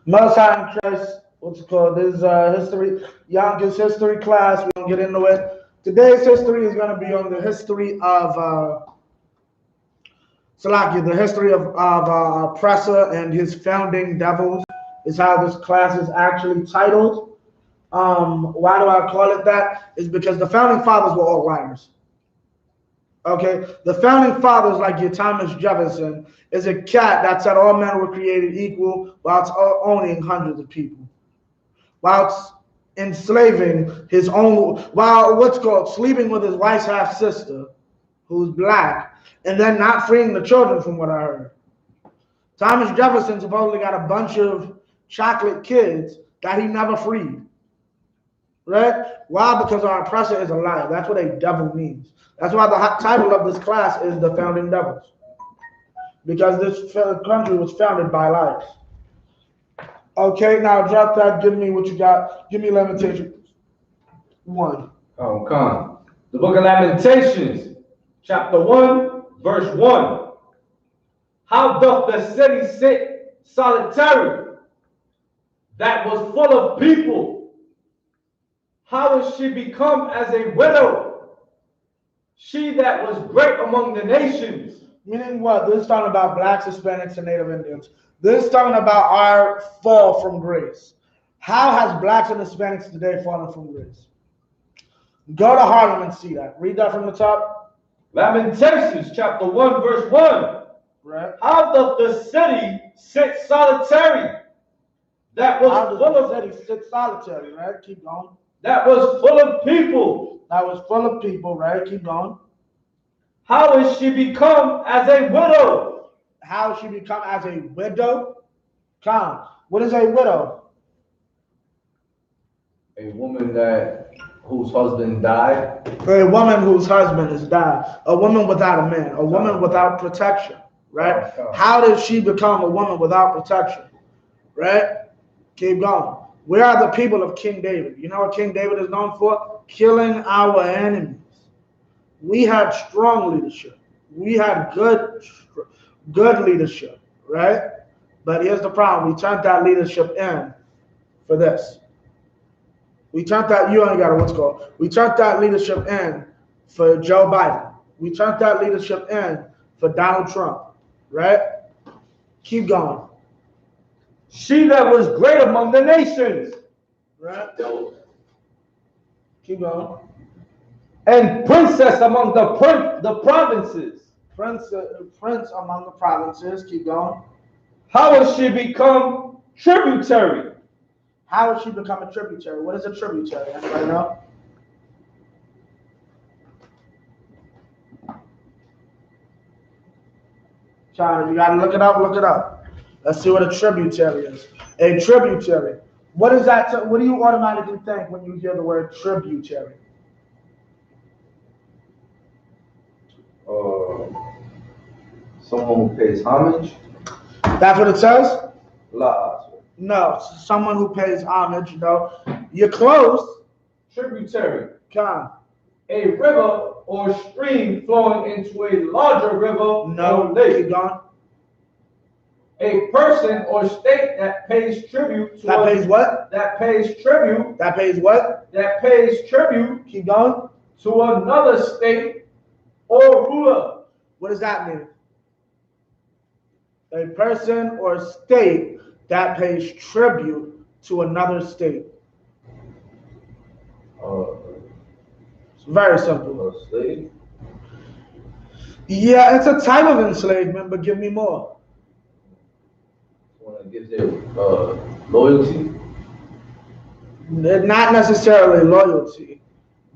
Most High in Christ, what's it called? This is history, Yonkers history class. We're going to get into it. Today's history is going to be on the history of Salakia, the history of oppressor and his founding devils is how this class is actually titled. Why do I call it that? Is because the founding fathers were all liars. Okay, the founding fathers, like your Thomas Jefferson, is a cat that said all men were created equal whilst owning hundreds of people, whilst enslaving his own, while what's called sleeping with his wife's half sister, who's black, and then not freeing the children, from what I heard. Thomas Jefferson supposedly got a bunch of chocolate kids that he never freed. Right? Why? Because our oppressor is a liar. That's what a devil means. That's why the title of this class is The Founding Devils. Because this country was founded by liars. Okay, now drop that. Give me what you got. Give me Lamentations 1. Oh, come. The book of Lamentations, chapter 1, verse 1. How doth the city sit solitary, that was full of people? How is she become as a widow? She that was great among the nations. Meaning what? This is talking about blacks, Hispanics, and Native Indians. This is talking about our fall from grace. How has blacks and Hispanics today fallen from grace? Go to Harlem and see that. Read that from the top. Lamentations, chapter 1, verse 1. Right. How doth the city sit solitary? That was full of the city sit solitary, right? Keep going. That was full of people. That was full of people, right? Keep going. How is she become as a widow? How is she become as a widow? Come. What is a widow? A woman whose husband died. A woman whose husband has died. A woman without a man. A woman without protection, right? How does she become a woman without protection, right? Keep going. We are the people of King David. You know what King David is known for? Killing our enemies. We had strong leadership. We had good leadership, right? But here's the problem. We turned that leadership in for this. We turned that, you only got what's called. We turned that leadership in for Joe Biden. We turned that leadership in for Donald Trump, right? Keep going. She that was great among the nations. Right? Keep going. And princess among the provinces. Prince among the provinces. Keep going. How has she become tributary? How has she become a tributary? What is a tributary? Anybody know? China, you gotta look it up, look it up. Let's see what a tributary is. A tributary. What is that? What do you automatically think when you hear the word tributary? Someone who pays homage. That's what it says? La. No, someone who pays homage. No, you're close. Tributary. Come. A river or stream flowing into a larger river. No, or lake. keep going. A person or state that pays tribute to pays what? That pays tribute. That pays what? That pays tribute. Keep going. To another state or ruler. What does that mean? A person or state that pays tribute to another state. It's very simple. A slave? Yeah, it's a type of enslavement, but give me more. Someone that gives their loyalty? Not necessarily loyalty.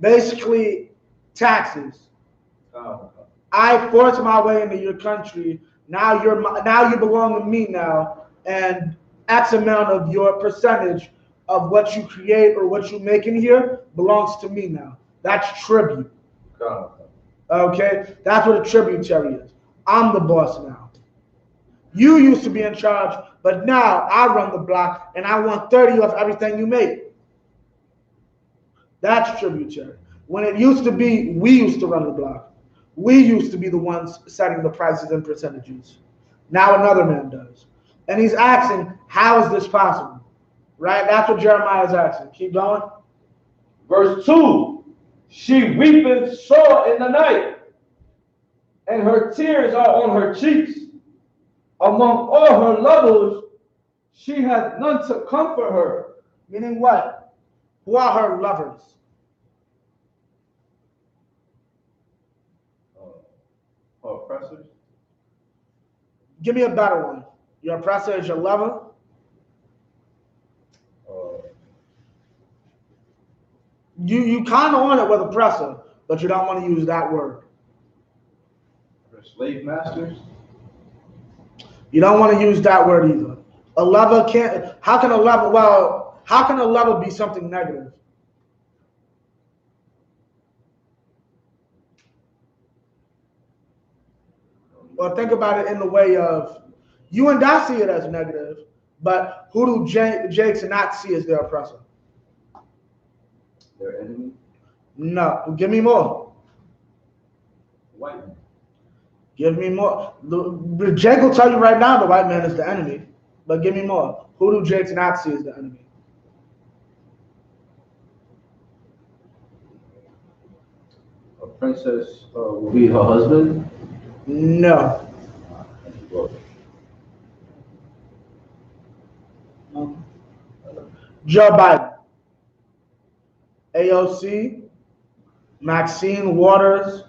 Basically, taxes. I forced my way into your country. Now you belong to me now, and X amount of your percentage of what you create or what you make in here belongs to me now. That's tribute. Okay? That's what a tributary is. I'm the boss now. You used to be in charge, but now I run the block and I want 30 of everything you make. That's tributary. When it used to be, we used to run the block. We used to be the ones setting the prices and percentages. Now another man does. And he's asking, how is this possible? Right? That's what Jeremiah is asking. Keep going. Verse 2, she weepeth sore in the night, and her tears are on her cheeks. Among all her lovers, she hath none to comfort her. Meaning what? Who are her lovers? Her oppressors? Give me a better one. Your oppressor is your lover? You kind of want it with oppressor, but you don't want to use that word. Her slave masters? You don't want to use that word either. A lover can't, how can a lover be something negative? Well, think about it in the way of, you and I see it as negative, but who do Jakes not see as their oppressor? Their enemy? No, give me more. White man. Give me more. Jake will tell you right now the white man is the enemy, but give me more. Who do Jakes not see as the enemy? A princess will be her husband? No. Joe Biden, AOC, Maxine Waters,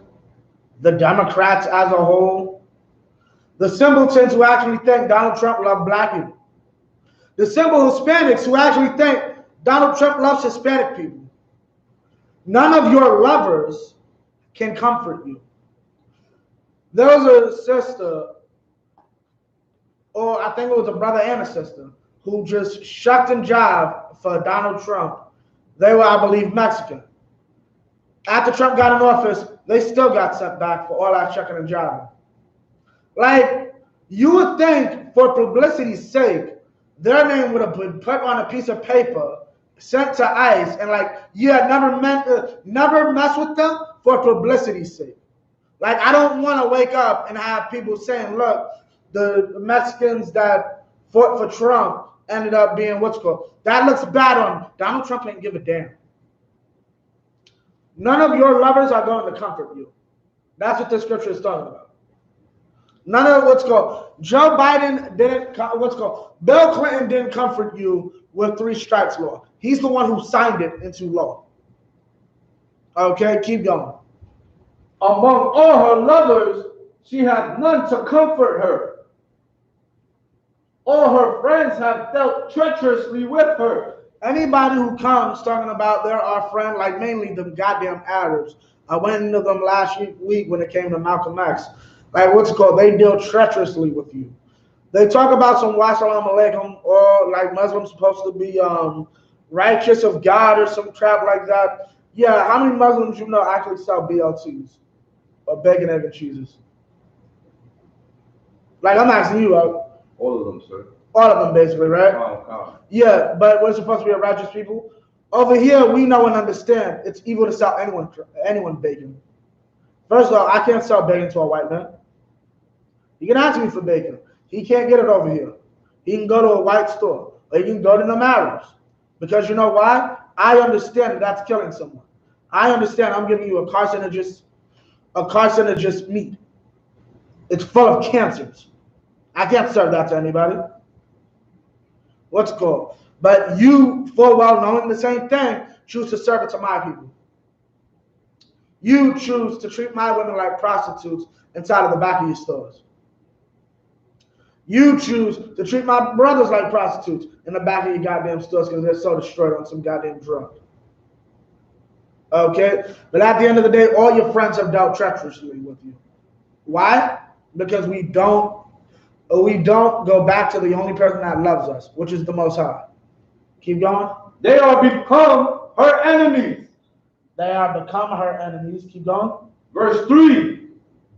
the Democrats as a whole, the simpletons who actually think Donald Trump loves black people, the simple Hispanics who actually think Donald Trump loves Hispanic people. None of your lovers can comfort you. There was a sister, or I think it was a brother and a sister, who just shucked and jived for Donald Trump. They were, I believe, Mexican. After Trump got in office, they still got sent back for all that shucking and jiving. Like, you would think for publicity's sake, their name would have been put on a piece of paper, sent to ICE, and like, yeah, never mess with them for publicity's sake. Like, I don't want to wake up and have people saying, look, the Mexicans that fought for Trump ended up being what's called. That looks bad on Donald Trump. Ain't give a damn. None of your lovers are going to comfort you. That's what the scripture is talking about. None of what's called. Joe Biden didn't, what's called. Bill Clinton didn't comfort you with 3 strikes law. He's the one who signed it into law. Okay, keep going. Among all her lovers, she hath none to comfort her. All her friends have dealt treacherously with her. Anybody who comes talking about they're our friend, like mainly the goddamn Arabs. I went into them last week when it came to Malcolm X. Like, what's it called? They deal treacherously with you. They talk about some SHALAM alaikum, or like Muslims supposed to be righteous of God or some crap like that. Yeah, how many Muslims you know actually sell BLTs or bacon, egg, and cheeses? Like, I'm asking you, all of them, sir. All of them, basically, right? Yeah, but we're supposed to be a righteous people. Over here, we know and understand it's evil to sell anyone bacon. First of all, I can't sell bacon to a white man. He can ask me for bacon. He can't get it over here. He can go to a white store, or he can go to the Arabs. Because you know why? I understand that's killing someone. I understand I'm giving you a carcinogenous meat. It's full of cancers. I can't serve that to anybody. What's it called? But you, full well knowing the same thing, choose to serve it to my people. You choose to treat my women like prostitutes inside of the back of your stores. You choose to treat my brothers like prostitutes in the back of your goddamn stores because they're so destroyed on some goddamn drug. Okay? But at the end of the day, all your friends have dealt treacherously with you. Why? Because we don't go back to the only person that loves us, which is the Most High. Keep going. They are become her enemies. They are become her enemies. Keep going. Verse 3.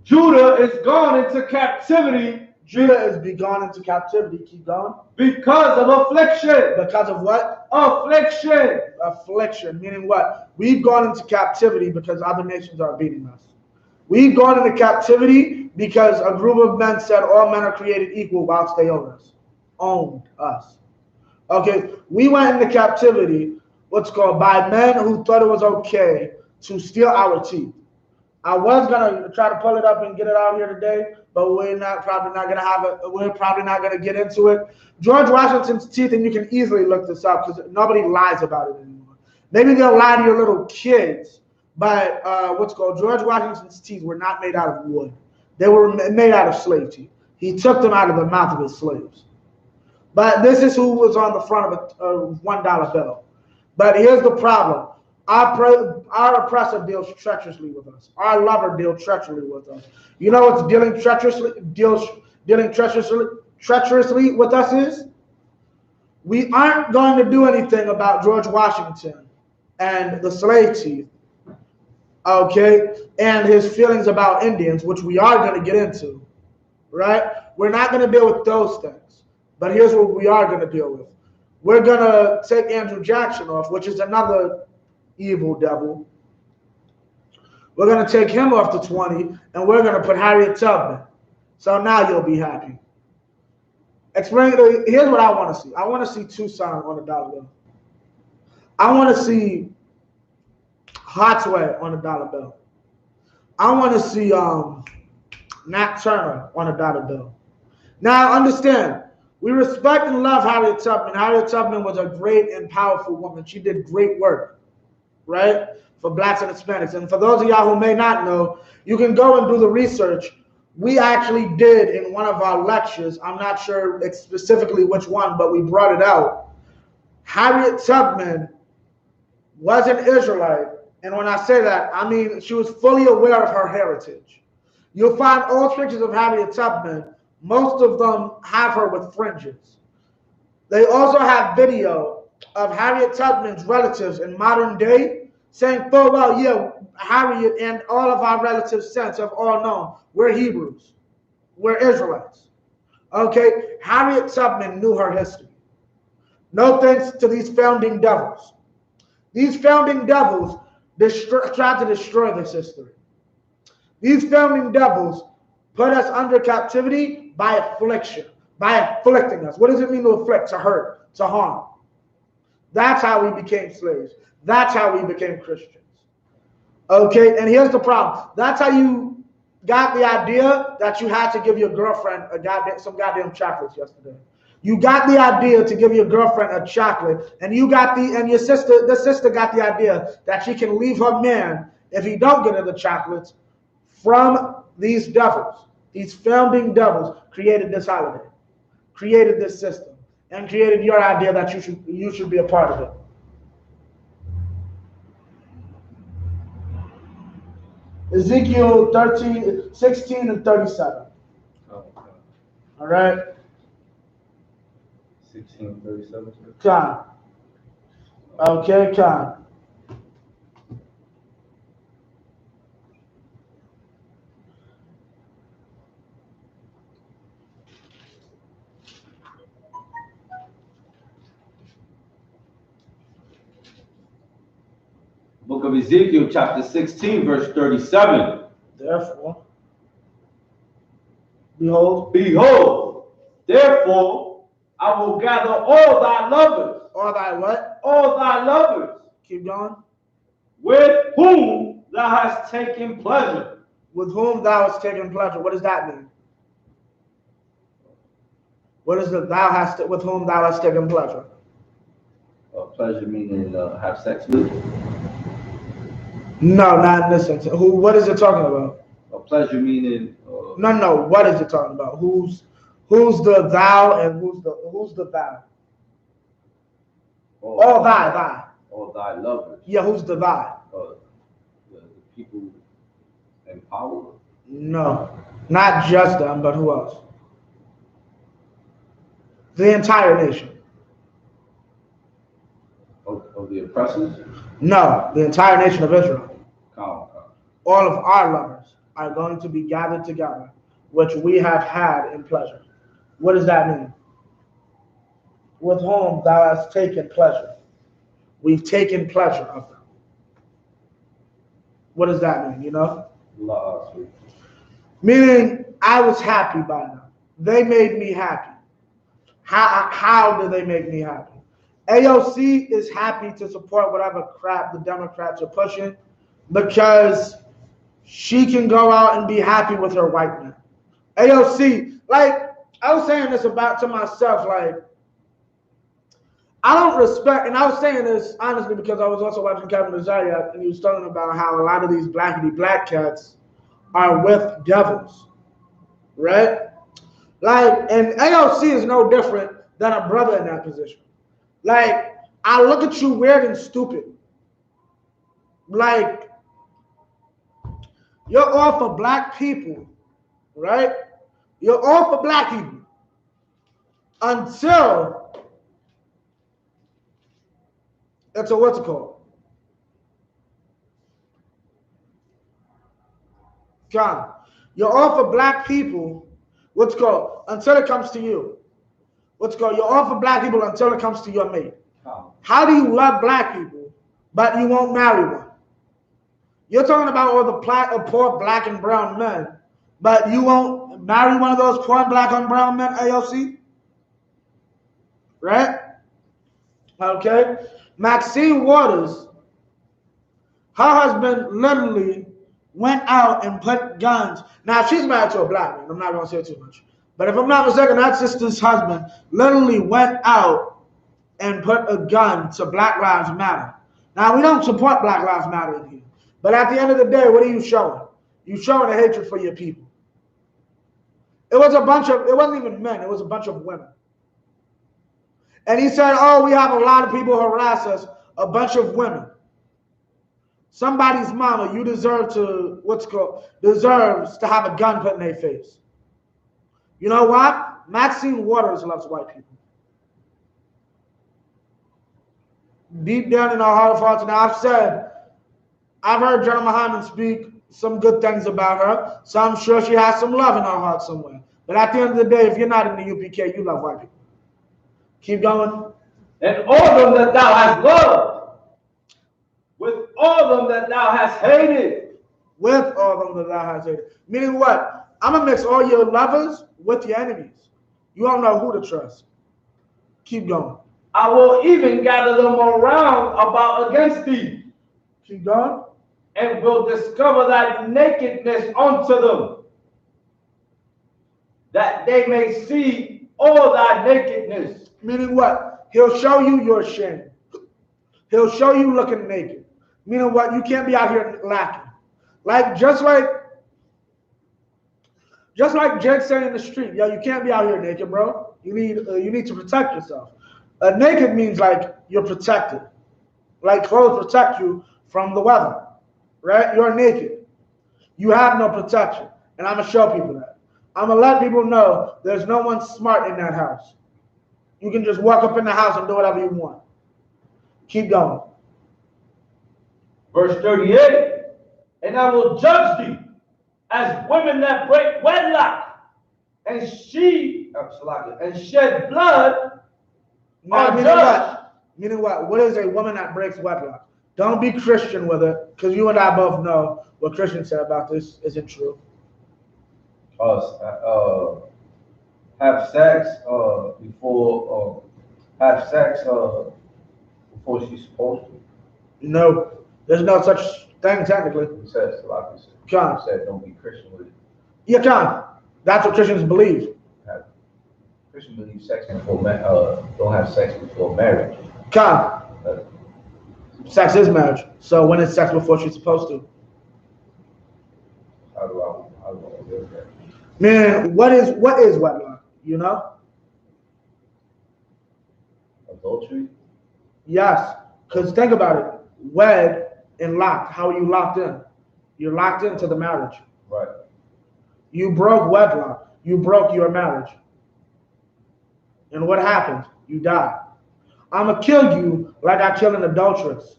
Judah is gone into captivity. Judah is gone into captivity. Keep going. Because of affliction. Because of what? Affliction. Affliction. Meaning what? We've gone into captivity because other nations are beating us. We've gone into captivity because a group of men said all men are created equal whilst they own us. owned us. Okay, we went into captivity, what's called, by men who thought it was okay to steal our teeth. I was gonna try to pull it up and get it out here today, but we're probably not gonna have it. We're probably not gonna get into it. George Washington's teeth, and you can easily look this up because nobody lies about it anymore. Maybe they'll lie to your little kids, but George Washington's teeth were not made out of wood. They were made out of slave teeth. He took them out of the mouth of his slaves. But this is who was on the front of a $1 bill. But here's the problem. Our oppressor deals treacherously with us. Our lover deals treacherously with us. You know what's dealing treacherously with us is? We aren't going to do anything about George Washington and the slave teeth, okay, and his feelings about Indians, which we are going to get into, right? We're not going to deal with those things. But here's what we are going to deal with. We're going to take Andrew Jackson off, which is another evil devil. We're going to take him off to 20, and we're going to put Harriet Tubman. So now you'll be happy. Here's what I want to see. I want to see Tucson on $1 bill. I want to see Hartwell on $1 bill. I want to see Nat Turner on $1 bill. Now understand, we respect and love Harriet Tubman. Harriet Tubman was a great and powerful woman. She did great work, right, for blacks and Hispanics. And for those of y'all who may not know, you can go and do the research. We actually did in one of our lectures, I'm not sure specifically which one, but we brought it out. Harriet Tubman was an Israelite. And when I say that, I mean she was fully aware of her heritage. You'll find all pictures of Harriet Tubman. Most of them have her with fringes. They also have video of Harriet Tubman's relatives in modern day saying, "Oh, well, yeah, Harriet and all of our relatives since have all known we're Hebrews, we're Israelites." Okay, Harriet Tubman knew her history. No thanks to these founding devils. These founding devils tried to destroy this history. These founding devils put us under captivity by affliction, by afflicting us. What does it mean to afflict? To hurt, to harm. That's how we became slaves. That's how we became Christians. Okay, and here's the problem. That's how you got the idea that you had to give your girlfriend some goddamn chocolates yesterday. You got the idea to give your girlfriend a chocolate, and your sister got the idea that she can leave her man if he don't get her the chocolates from these devils. These founding devils created this holiday, created this system, and created your idea that you should be a part of it. Ezekiel 16 and 37. Okay. All right. 16:37. Con. Okay, con. Book of Ezekiel, chapter 16, verse 37. Therefore, behold, therefore, I will gather all thy lovers. all thy what? All thy lovers. Keep going. With whom thou hast taken pleasure. With whom thou hast taken pleasure. What does that mean? What is it with whom thou hast taken pleasure? Pleasure meaning have sex with? No, not in this sense. What is it talking about? Pleasure meaning No, what is it talking about? Who's the thou and who's the thou? All thy. All thy lovers. Yeah, who's the thy? The people in power? No, not just them, but who else? The entire nation. Of the oppressors? No, the entire nation of Israel. Calm. All of our lovers are going to be gathered together, which we have had in pleasure. What does that mean? With whom thou hast taken pleasure. We've taken pleasure of them. What does that mean, you know? Meaning, I was happy by them. They made me happy. How do they make me happy? AOC is happy to support whatever crap the Democrats are pushing because she can go out and be happy with her white man. AOC, like, I was saying this about to myself, like, I don't respect, and I was saying this honestly because I was also watching Kevin Isaiah, and he was talking about how a lot of these blackity black cats are with devils, right? Like, and AOC is no different than a brother in that position. Like, I look at you weird and stupid. Like, you're all for black people, right? You're all for black people until it's a what's it called? God, you're all for black people. What's called until it comes to you. What's called you're all for black people until it comes to your mate. How do you love black people, but you won't marry one? You're talking about all the poor black and brown men, but you won't marry one of those poor black and brown men, AOC? Right? Okay. Maxine Waters, her husband literally went out and put guns. Now, she's married to a black man. I'm not going to say too much. But if I'm not mistaken, that sister's husband literally went out and put a gun to Black Lives Matter. Now, we don't support Black Lives Matter in here. But at the end of the day, what are you showing? You're showing a hatred for your people. It wasn't even men. It was a bunch of women. And he said, oh, we have a lot of people harass us, a bunch of women. Somebody's mama, you deserve to, deserves to have a gun put in their face. You know what? Maxine Waters loves white people. Deep down in our heart of hearts, now I've heard General Muhammad speak some good things about her, so I'm sure she has some love in her heart somewhere. But at the end of the day, if you're not in the UPK, you love white people. Keep going. And all them that thou hast loved, with all them that thou hast hated. With all them that thou hast hated. Meaning what? I'm going to mix all your lovers with your enemies. You don't know who to trust. Keep going. I will even gather them around about against thee. Keep going. And will discover thy nakedness unto them, that they may see all thy nakedness. Meaning what? He'll show you your shame. He'll show you looking naked. Meaning what? You can't be out here lacking. Like just like Jake said in the street, yo, you can't be out here naked, bro. You need to protect yourself. Naked means like you're protected. Like clothes protect you from the weather, right? You're naked. You have no protection. And I'm going to show people that. I'm going to let people know there's no one smart in that house. You can just walk up in the house and do whatever you want. Keep going. Verse 38, and I will judge thee as women that break wedlock and shed blood. Meaning what? What is a woman that breaks wedlock? Don't be Christian with it, because you and I both know what Christians say about this isn't true. Have sex before she's supposed to. No, there's no such thing technically. It says like this. Come. It said don't be Christian with it. Yeah, come. That's what Christians believe. Christians believe sex before don't have sex before marriage. Come. Sex is marriage. So when is sex before she's supposed to? How do I live that? Man, what is wedlock? You know? Adultery? Yes. Because think about it. Wed and locked. How are you locked in? You're locked into the marriage. Right. You broke wedlock. You broke your marriage. And what happened? You died. I'm going to kill you like I kill an adulteress.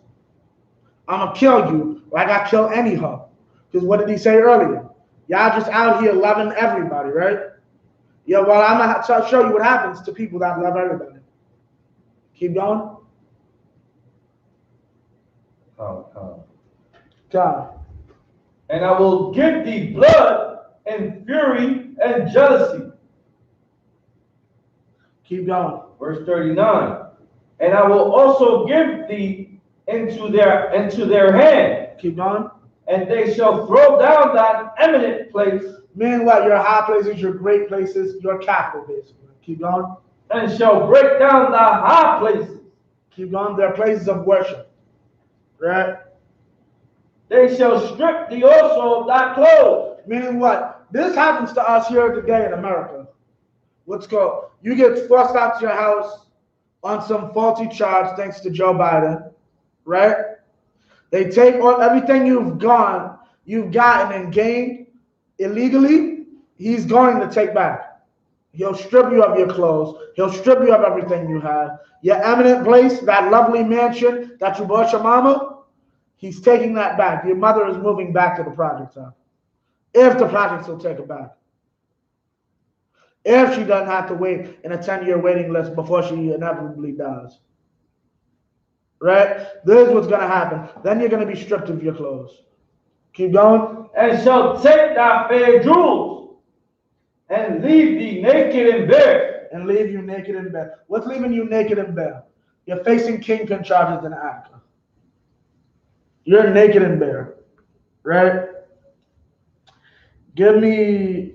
I'm going to kill you like I kill any hoe. Because what did he say earlier? Y'all just out here loving everybody, right? Yeah, well, I'm going to show you what happens to people that love everybody. Keep going. God. And I will give thee blood and fury and jealousy. Keep going. Verse 39. And I will also give thee into their hand. Keep going. And they shall throw down that eminent place. Meaning what? Your high places, your great places, your capital, basically. Keep going. And shall break down thy high places. Keep going. They're places of worship. Right? They shall strip thee also of thy clothes. Meaning what? This happens to us here today in America. What's called? You get forced out to your house on some faulty charge thanks to Joe Biden. Right? They take everything you've gotten and gained illegally, he's going to take back. He'll strip you of your clothes. He'll strip you of everything you have. Your eminent place, that lovely mansion that you bought your mama, he's taking that back. Your mother is moving back to the projects now. If the projects will take it back. If she doesn't have to wait in a 10-year waiting list before she inevitably dies. Right? This is what's going to happen. Then you're going to be stripped of your clothes. Keep going. And shall take thy fair jewels, and leave thee naked and bare. And leave you naked and bare. What's leaving you naked and bare? You're facing kingpin charges in Africa. You're naked and bare. Right? Give me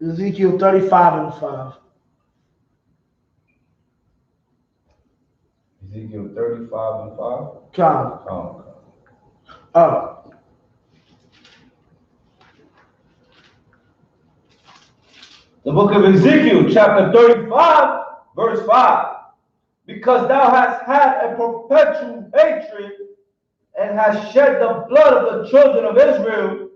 Ezekiel 35 and 5. Ezekiel 35 and 5. Come. The book of Ezekiel, chapter 35, verse 5. Because thou hast had a perpetual hatred and hast shed the blood of the children of Israel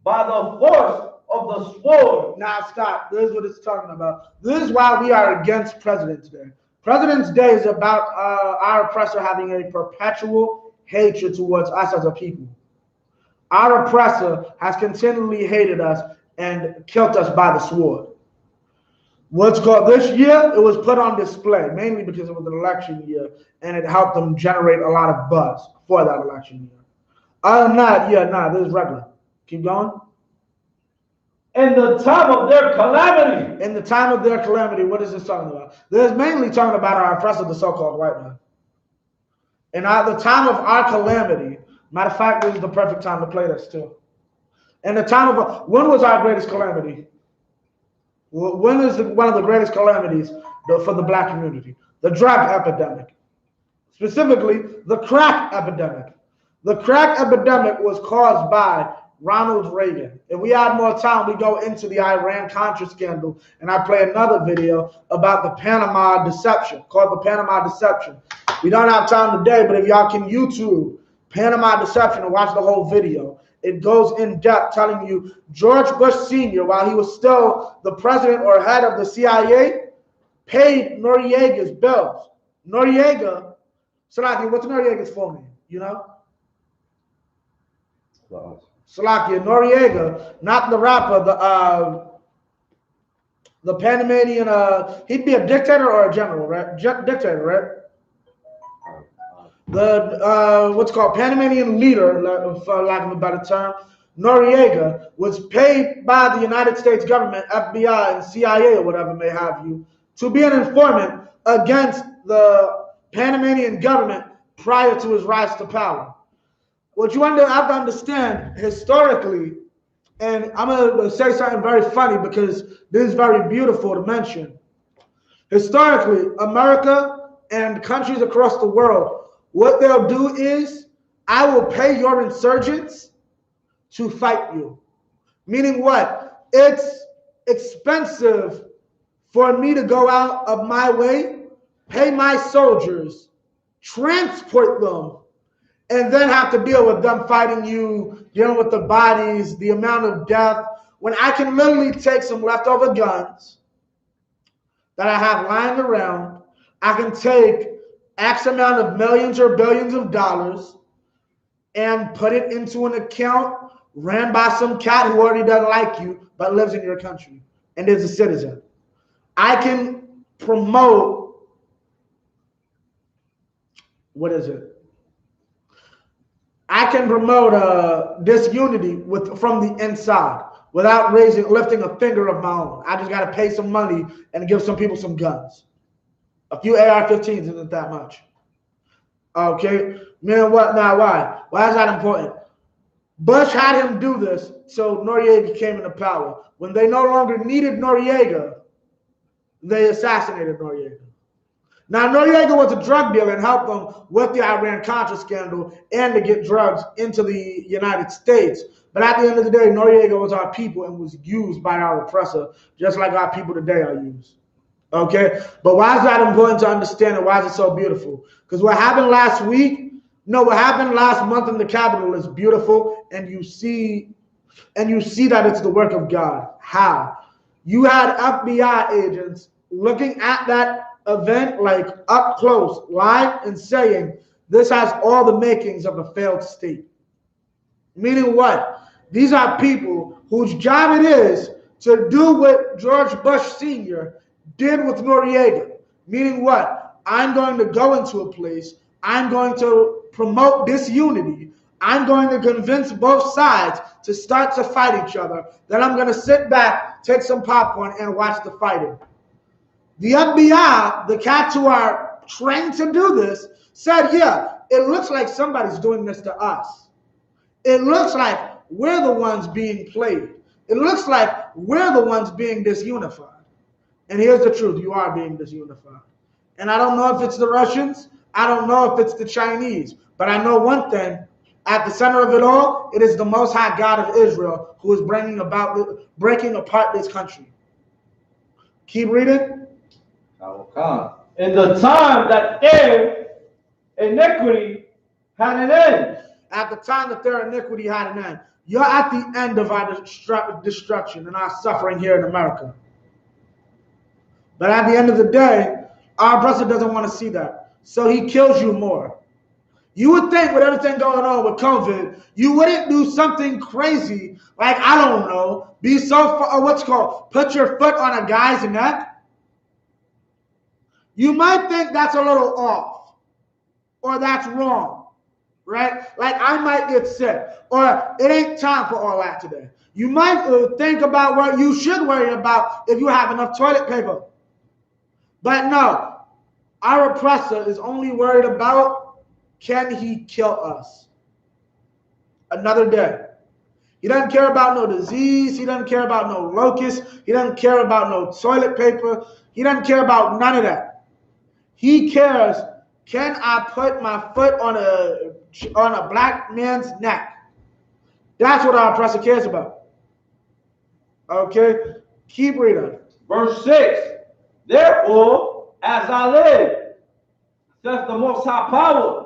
by the force of the sword. Now stop. This is what it's talking about. This is why we are against President's Day. President's Day is about our oppressor having a perpetual hatred towards us as a people. Our oppressor has continually hated us and killed us by the sword. What's called this year, it was put on display, mainly because it was an election year, and it helped them generate a lot of buzz for that election year. Other than that, this is regular. Keep going. In the time of their calamity. In the time of their calamity, what is this talking about? This is mainly talking about our oppressor, the so-called white man. And at the time of our calamity, matter of fact, this is the perfect time to play this too. In the time of, when was our greatest calamity? When is one of the greatest calamities for the black community? The drug epidemic. Specifically, the crack epidemic. The crack epidemic was caused by Ronald Reagan. If we had more time, we go into the Iran-Contra scandal, and I play another video about the Panama deception, called the Panama deception. We don't have time today, but if y'all can YouTube Panama deception and watch the whole video, it goes in depth telling you George Bush Sr., while he was still the president or head of the CIA, paid Noriega's bills. Noriega, Salakia, what's Noriega's full name? You know? Salakia, Noriega, not the rapper, the Panamanian, he'd be a dictator or a general, right? Dictator, right? The what's called Panamanian leader, for lack of a better term, Noriega, was paid by the United States government, FBI and CIA or whatever may have you, to be an informant against the Panamanian government prior to his rise to power. What you have to understand historically, and I'm going to say something very funny because this is very beautiful to mention. Historically, America and countries across the world, what they'll do is, I will pay your insurgents to fight you. Meaning what? It's expensive for me to go out of my way, pay my soldiers, transport them, and then have to deal with them fighting you, dealing with the bodies, the amount of death, when I can literally take some leftover guns that I have lying around. I can take X amount of millions or billions of dollars and put it into an account ran by some cat who already doesn't like you but lives in your country and is a citizen. I can promote, I can promote disunity from the inside. without lifting a finger of my own. I just got to pay some money and give some people some guns. A few AR-15s isn't that much. Okay, man, what now? Why? Why is that important? Bush had him do this so Noriega came into power. When they no longer needed Noriega, they assassinated Noriega. Now, Noriega was a drug dealer and helped them with the Iran-Contra scandal and to get drugs into the United States. But at the end of the day, Noriega was our people and was used by our oppressor, just like our people today are used. Okay? But why is that important to understand and why is it so beautiful? Because what happened last week, no, what happened last month in the Capitol is beautiful, and you see that it's the work of God. How? You had FBI agents looking at that event like up close, live, and saying, this has all the makings of a failed state. Meaning what? These are people whose job it is to do what George Bush Sr. did with Noriega. Meaning what? I'm going to go into a place, I'm going to promote disunity, I'm going to convince both sides to start to fight each other, then I'm going to sit back, take some popcorn, and watch the fighting. The FBI, the cats who are trained to do this, said, yeah, it looks like somebody's doing this to us. It looks like we're the ones being played. It looks like we're the ones being disunified. And here's the truth, you are being disunified. And I don't know if it's the Russians, I don't know if it's the Chinese, but I know one thing, at the center of it all, it is the Most High God of Israel who is breaking apart this country. Keep reading. In the time that their iniquity had an end. At the time that their iniquity had an end. You're at the end of our destruction and our suffering here in America. But at the end of the day, our oppressor doesn't want to see that. So he kills you more. You would think with everything going on with COVID, you wouldn't do something crazy like, I don't know, be so, put your foot on a guy's neck. You might think that's a little off or that's wrong, right? Like I might get sick or it ain't time for all that today. You might think about what you should worry about if you have enough toilet paper. But no, our oppressor is only worried about, can he kill us? Another day. He doesn't care about no disease. He doesn't care about no locust. He doesn't care about no toilet paper. He doesn't care about none of that. He cares, can I put my foot on a black man's neck? That's what our oppressor cares about. Okay? Keep reading. Verse 6. Therefore, as I live, says the Most High Power,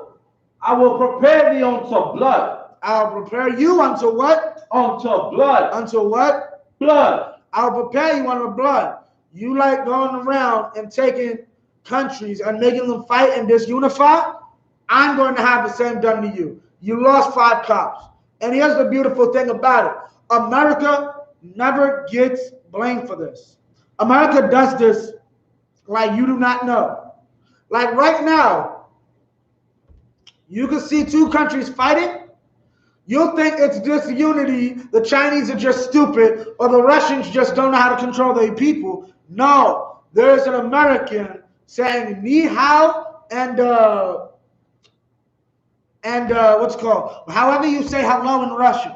I will prepare thee unto blood. I'll prepare you unto what? Unto blood. Unto what? Blood. I'll prepare you unto blood. You like going around and taking countries and making them fight and disunify? I'm going to have the same done to you. You lost 5 cops. And here's the beautiful thing about it. America never gets blamed for this. America does this like you do not know. Like right now, you can see 2 countries fighting. You'll think it's disunity, the Chinese are just stupid, or the Russians just don't know how to control their people. No, there's an American saying ni hao and what's it called? However you say hello in Russian.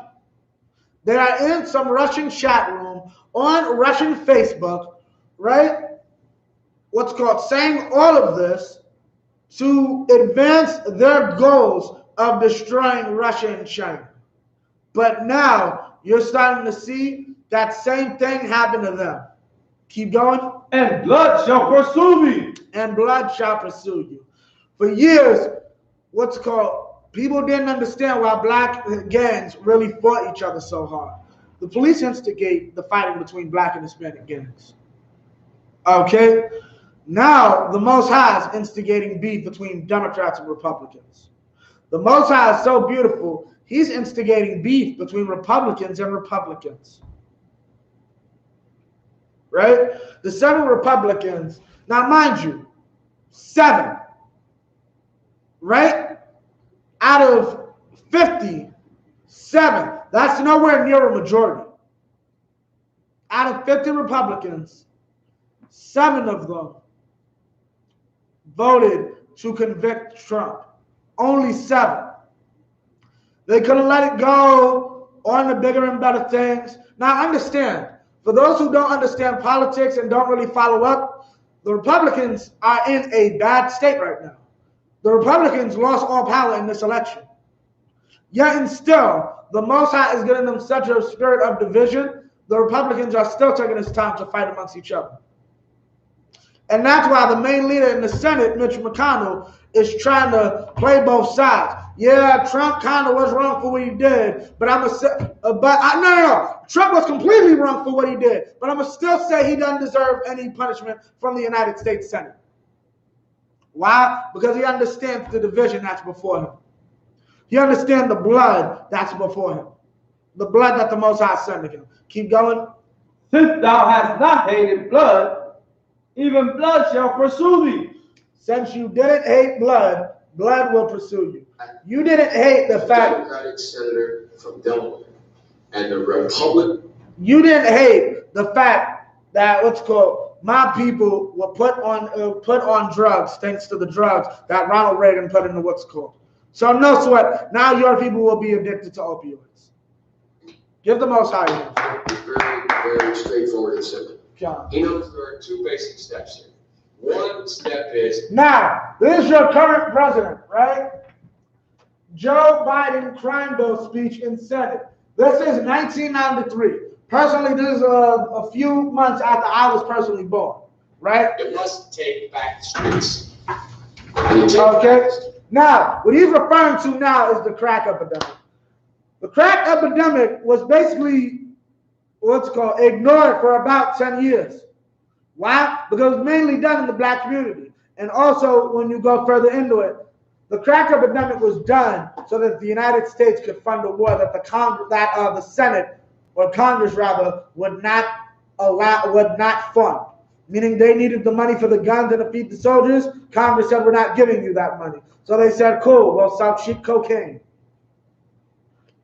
They are in some Russian chat room on Russian Facebook, right? What's called saying all of this to advance their goals of destroying Russia and China. But now you're starting to see that same thing happen to them. Keep going. And blood shall pursue me. And blood shall pursue you. For years, what's called, people didn't understand why black gangs really fought each other so hard. The police instigate the fighting between black and Hispanic gangs. Okay? Now, the Most High is instigating beef between Democrats and Republicans. The Most High is so beautiful, he's instigating beef between Republicans and Republicans. Right? The 7 Republicans, now mind you, 7, right? Out of 57, that's nowhere near a majority. out of 50 Republicans, 7 of them voted to convict Trump. Only 7. They could have let it go on the bigger and better things. Now understand, for those who don't understand politics and don't really follow up, the Republicans are in a bad state right now. The Republicans lost all power in this election. Yet and still, the Most High is giving them such a spirit of division, the Republicans are still taking this time to fight amongst each other. And that's why the main leader in the Senate, Mitch McConnell, is trying to play both sides. Yeah, Trump kind of was wrong for what he did, but no. Trump was completely wrong for what he did, but I'm gonna still say he doesn't deserve any punishment from the United States Senate. Why? Because he understands the division that's before him. He understands the blood that's before him, the blood that the Most High sent to him. Keep going. Since thou hast not hated blood, even blood shall pursue thee. Since you didn't hate blood, blood will pursue you. You didn't hate the fact. Democratic senator from Delaware, and the Republican. You didn't hate the fact that my people were put on drugs thanks to the drugs that Ronald Reagan put in the So no sweat. Now your people will be addicted to opioids. Give the Most High. Very, very straightforward and simple. John. He knows there are 2 basic steps here. One step is, now, this is your current president, right? Joe Biden crime bill speech in Senate. This is 1993. Personally, this is a few months after I was personally born, right? it must take back the streets. Okay. Now, what he's referring to now is the crack epidemic. The crack epidemic was basically ignored for about 10 years. Why? Because it was mainly done in the black community. And also, when you go further into it, the crack epidemic was done so that the United States could fund a war that the Senate, or Congress rather, would not fund. Meaning they needed the money for the guns and to feed the soldiers. Congress said, we're not giving you that money. So they said, cool, we'll sell cheap cocaine.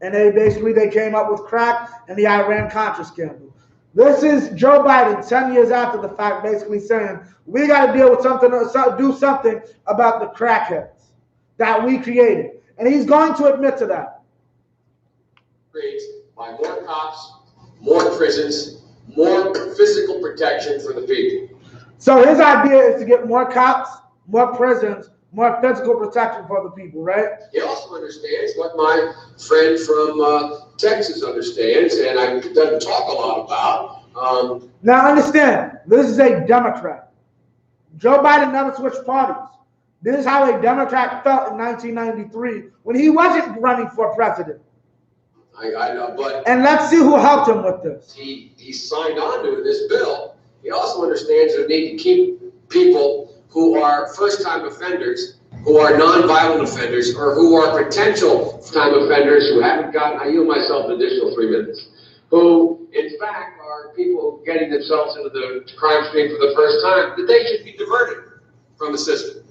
And they came up with crack and the Iran-Contra scandal. This is Joe Biden 10 years after the fact, basically saying, we got to deal with something, do something about the crackheads that we created. And he's going to admit to that. By more cops, more prisons, more physical protection for the people. So his idea is to get more cops, more prisons, more physical protection for the people, right? He also understands what my friend from Texas understands, and doesn't talk a lot about. Now understand, this is a Democrat. Joe Biden never switched parties. This is how a Democrat felt in 1993 when he wasn't running for president. I know, but and let's see who helped him with this. He signed on to this bill. He also understands the need to keep people who are first-time offenders, who are non-violent offenders, or who are potential time offenders who haven't gotten, I yield myself an additional 3 minutes, who in fact are people getting themselves into the crime stream for the first time, that they should be diverted from the system.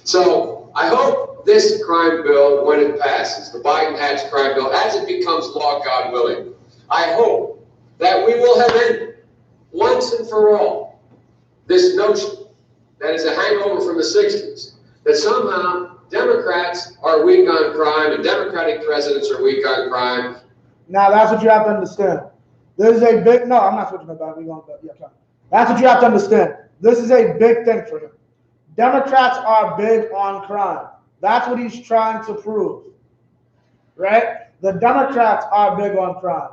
So I hope this crime bill, when it passes, the Biden-Hatch crime bill, as it becomes law, God willing, I hope that we will have ended once and for all this notion that is a hangover from the 60s, that somehow Democrats are weak on crime and Democratic presidents are weak on crime. Now that's what you have to understand. This is a big, no, I'm not switching about it. That's what you have to understand. This is a big thing for him. Democrats are big on crime. That's what he's trying to prove, right? The Democrats are big on crime.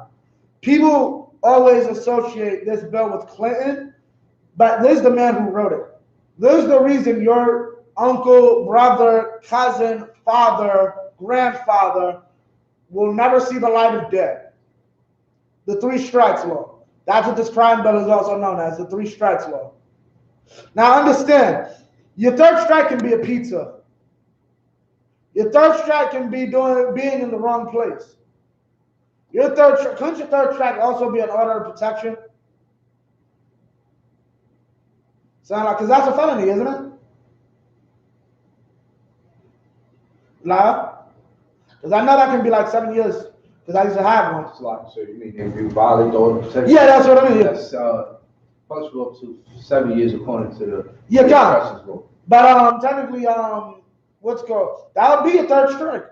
People always associate this bill with Clinton, but this is the man who wrote it. This is the reason your uncle, brother, cousin, father, grandfather will never see the light of day. The 3 strikes law. That's what this crime bill is also known as, the 3 strikes law. Now understand, your 3rd strike can be a pizza. Your 3rd strike can be being in the wrong place. Couldn't your 3rd strike also be an order of protection? Sound like, because that's a felony, isn't it? No? Because I know that can be like 7 years Because I used to have one. So you mean if you violate the order of protection? Yeah, that's what I mean. That's punishable up to 7 years according to the law. But technically, what's it called? That would be a third strike.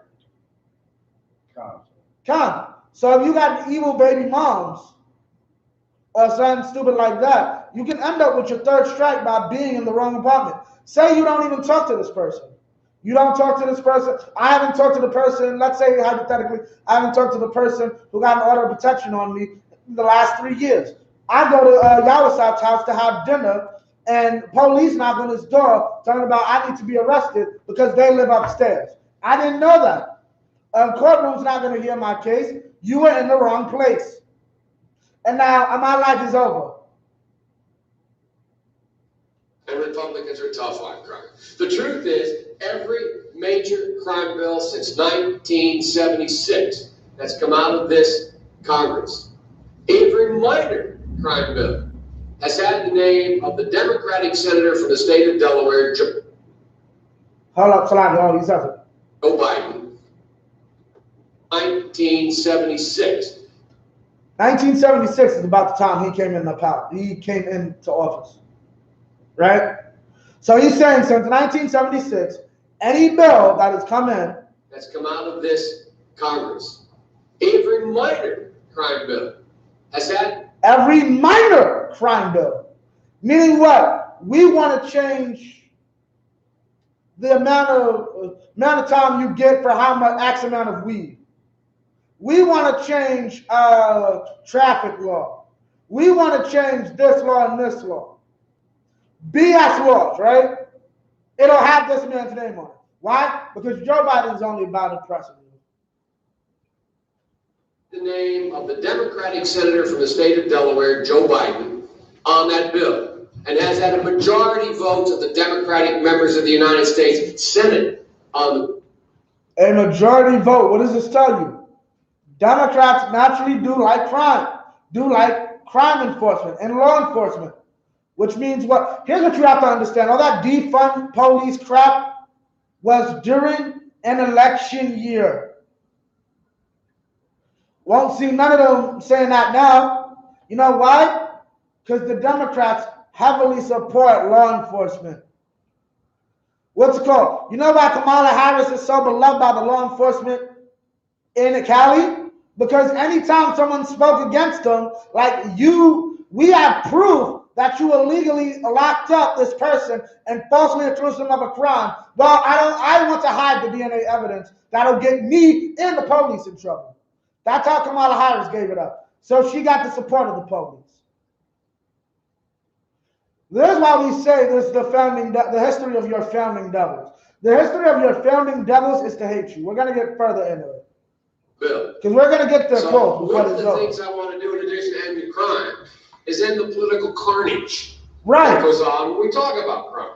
So if you got evil baby moms or something stupid like that, you can end up with your third strike by being in the wrong apartment. Say you don't even talk to this person. You don't talk to this person. I haven't talked to the person. Let's say hypothetically, I haven't talked to the person who got an order of protection on me in the last 3 years. I go to YAHANNA's house to have dinner, and police knock on his door talking about I need to be arrested because they live upstairs. I didn't know that. A courtroom's not going to hear my case. You were in the wrong place. And now my life is over. And Republicans are tough on crime. The truth is, every major crime bill since 1976 that's come out of this Congress, every minor crime bill has had the name of the Democratic senator from the state of Delaware, Joe Biden. 1976. 1976 is about the time he came in the power. He came into office, right? So he's saying since 1976, any bill that has come in that's come out of this Congress, every minor crime bill has had every minor crime bill, meaning what? We want to change the amount of time you get for how much X amount of weed. We want to change traffic law. We want to change this law and this law. BS laws, right? It'll have this man's name on it. Why? Because Joe Biden's only about to press it. The name of the Democratic senator from the state of Delaware, Joe Biden, on that bill, and has had a majority vote of the Democratic members of the United States Senate on the. A majority vote. What does this tell you? Democrats naturally do like crime enforcement and law enforcement, which means what? Here's what you have to understand. All that defund police crap was during an election year. Won't see none of them saying that now. You know why? Because the Democrats heavily support law enforcement. What's it called? You know why Kamala Harris is so beloved by the law enforcement in Cali? Because anytime someone spoke against them, like we have proof that you illegally locked up this person and falsely accused them of a crime. Well, I want to hide the DNA evidence that'll get me and the police in trouble. That's how Kamala Harris gave it up. So she got the support of the police. This is why we say this is the history of your founding devils. The history of your founding devils is to hate you. We're going to get further into it. Bill. Because we're going to get to quote. One of the things I want to do in addition to ending crime is end the political carnage that goes on when we talk about crime.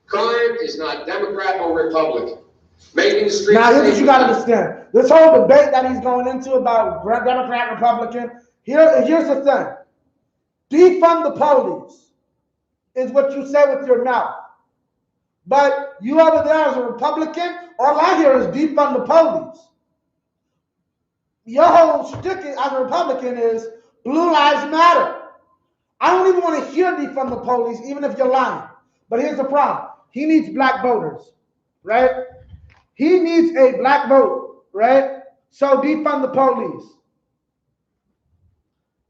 Crime is not Democrat or Republican. Making the streets. Now, here's what you got to understand. This whole debate that he's going into about Democrat, Republican, here's the thing. Defund the police is what you say with your mouth. But you over there as a Republican, all I hear is defund the police. Your whole shtick as a Republican is Blue Lives Matter. I don't even want to hear defund the police, even if you're lying. But here's the problem. He needs black voters, right? He needs a black vote, right? So defund the police.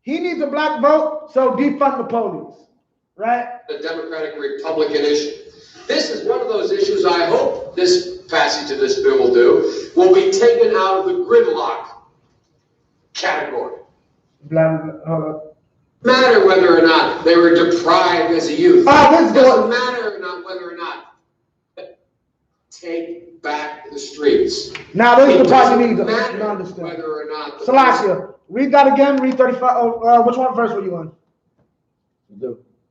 He needs a black vote, so defund the police, right? The Democratic Republican issue. This is one of those issues I hope this passage of this bill will be taken out of the gridlock category. Matter whether or not they were deprived as a youth. Doesn't matter whether or not. Take back the streets. Now this is the part you need to understand. Whether or not. Salasia, read that again. Read 35. Which one verse were you on?